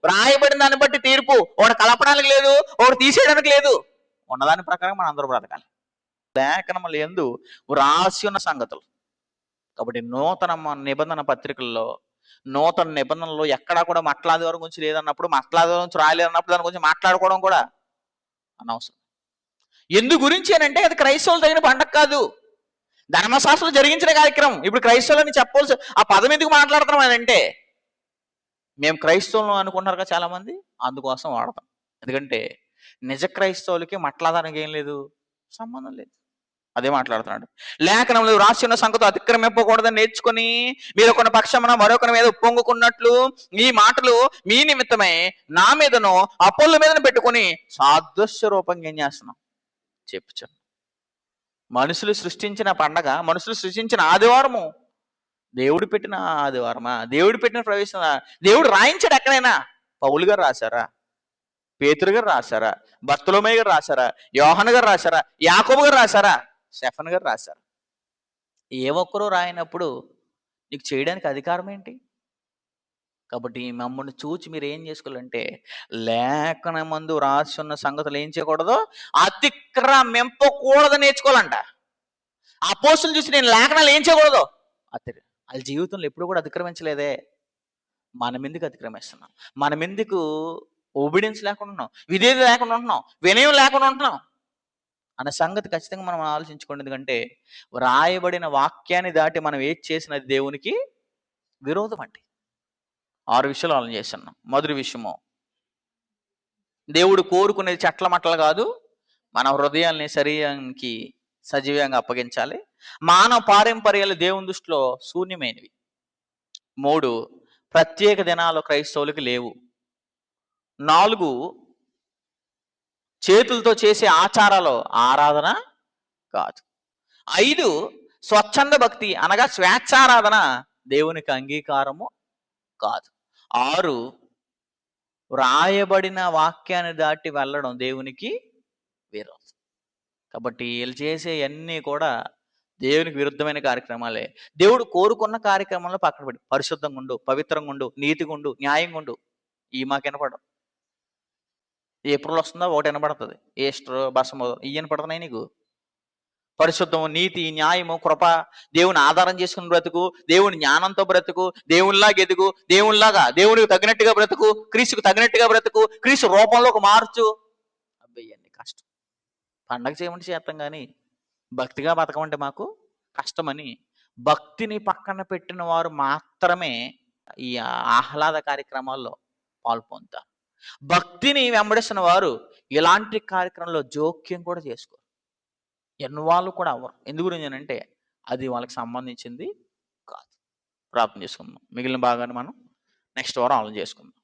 వ్రాయబడిన దాన్ని బట్టి తీర్పు. ఒకటి కలపడానికి లేదు, ఒకటి తీసేయడానికి లేదు. ఉన్నదాని ప్రకారం మనం అందరూ బ్రతకాలి. లేఖనముల యందు వ్రాసి ఉన్న సంగతులు. కాబట్టి నూతన నిబంధన పత్రికల్లో, నూతన నిబంధనలో ఎక్కడా కూడా మట్లాదివారం గురించి లేదన్నప్పుడు, మట్లాదివారం గురించి రాయలేదన్నప్పుడు దాని గురించి మాట్లాడుకోవడం కూడా అనవసరం. ఎందు గురించి అని అంటే అది క్రైస్తవులు తగిన పండగ కాదు, ధర్మశాస్త్రం జరిగించిన కార్యక్రమం. ఇప్పుడు క్రైస్తవులని చెప్పవలసి ఆ పదం ఎందుకు మాట్లాడుతున్నాం అని అంటే, మేము క్రైస్తవులు అనుకుంటున్నారు చాలా మంది, అందుకోసం వాడతాం. ఎందుకంటే నిజ క్రైస్తవులకి మట్లాదానికి ఏం లేదు, సంబంధం లేదు. అదే మాట్లాడుతున్నాడు. లేఖనంలో రాసి ఉన్న సంగతి అతిక్రమింపకూడదని నేర్చుకుని మీరు ఒక పక్షమున మరొకరి మీద ఉప్పొంగుకున్నట్లు ఈ మాటలు మీ నిమిత్తమై నా మీదను అపోల్ల మీదను పెట్టుకుని సాదృశ్య రూపంగా ఏం చేస్తున్నాం చెప్పుచాను. మనుషులు సృష్టించిన పండగ, మనుషులు సృష్టించిన ఆదివారము, దేవుడు పెట్టిన ఆదివారమా? దేవుడు పెట్టిన ప్రవేశం దేవుడు రాయించాడు ఎక్కడైనా? పౌలు గారు రాశారా? పేతురు గారు రాశారా? బర్తలోమయ్య గారు రాశారా? యోహాను గారు రాశారా? యాకోబు గారు రాశారా? స్టెఫన్ గారు రాశారు. ఏ ఒక్కరూ రాయినప్పుడు నీకు చేయడానికి అధికారం ఏంటి? కాబట్టి మమ్మల్ని చూచి మీరు ఏం చేసుకోవాలంటే, లేఖనమందు రాసి ఉన్న సంగతులు ఏం చేయకూడదు, అతిక్రమింపకూడదు నేర్చుకోవాలంట. అపోస్తులను చూసి నేను లేఖనాలు ఏం చేయకూడదు, వాళ్ళ జీవితంలో ఎప్పుడు కూడా అతిక్రమించలేదే. మనం ఎందుకు అతిక్రమిస్తున్నాం? మనం ఎందుకు ఒబీడియన్స్ లేకుండా ఉన్నాం, విధేయత లేకుండా ఉంటున్నాం, వినయం లేకుండా ఉంటున్నాం అన్న సంగతి ఖచ్చితంగా మనం ఆలోచించుకోండి. ఎందుకంటే వ్రాయబడిన వాక్యాన్ని దాటి మనం ఏది చేసినది దేవునికి విరోధం అండి. 6 విషయాలు ఆలోచన చేస్తున్నాం. మొదటి విషయము, దేవుడు కోరుకునేది చెట్ల మట్టలు కాదు, మన హృదయాల్ని శరీరానికి సజీవంగా అప్పగించాలి. మానవ పారంపర్యాలు దేవుని దృష్టిలో శూన్యమైనవి. 3, ప్రత్యేక దినాలు క్రైస్తవులకి లేవు. 4, చేతులతో చేసే ఆచారాలు ఆరాధన కాదు. 5, స్వచ్ఛంద భక్తి అనగా స్వేచ్ఛారాధన దేవునికి అంగీకారము కాదు. 6, వ్రాయబడిన వాక్యాన్ని దాటి వెళ్ళడం దేవునికి విరోధం. కాబట్టి వీళ్ళు చేసే అన్నీ కూడా దేవునికి విరుద్ధమైన కార్యక్రమాలే. దేవుడు కోరుకున్న కార్యక్రమంలో పక్కన పెట్టి పరిశుద్ధంగా ఉండు, పవిత్రంగా ఉండు, నీతిగా ఉండు, న్యాయంగా ఉండు, ఈ మాకు వినపడవు. ఏప్రిల్ వస్తుందో ఒకటి వినపడుతుంది, ఈస్టర్ బసము ఇవి వినపడుతున్నాయి నీకు. పరిశుద్ధము, నీతి, న్యాయము, కృప, దేవుని ఆధారం చేసుకుని బ్రతుకు, దేవుని జ్ఞానంతో బ్రతుకు, దేవునిలాగా ఎదుగు, దేవునికి తగినట్టుగా బ్రతుకు, క్రీస్తుకు తగినట్టుగా బ్రతుకు, క్రీస్తు రూపంలోకి మార్చు. అబ్బాయి అన్ని కష్టం. పండగ చేయమంటే చేస్తాం కానీ భక్తిగా బతకమంటే మాకు కష్టమని భక్తిని పక్కన పెట్టిన వారు మాత్రమే ఈ ఆహ్లాద కార్యక్రమాల్లో పాల్పొందుతారు. భక్తిని వెంబడిస్తున్న వారు ఇలాంటి కార్యక్రమంలో జోక్యం కూడా చేసుకోరు, ఇన్వాల్వ్ కూడా అవ్వరు. ఎందు గురించి అంటే అది వాళ్ళకి సంబంధించింది కాదు. ప్రార్థన చేసుకుందాం. మిగిలిన భాగాన్ని మనం నెక్స్ట్ వారం ఆలోచన చేసుకుందాం.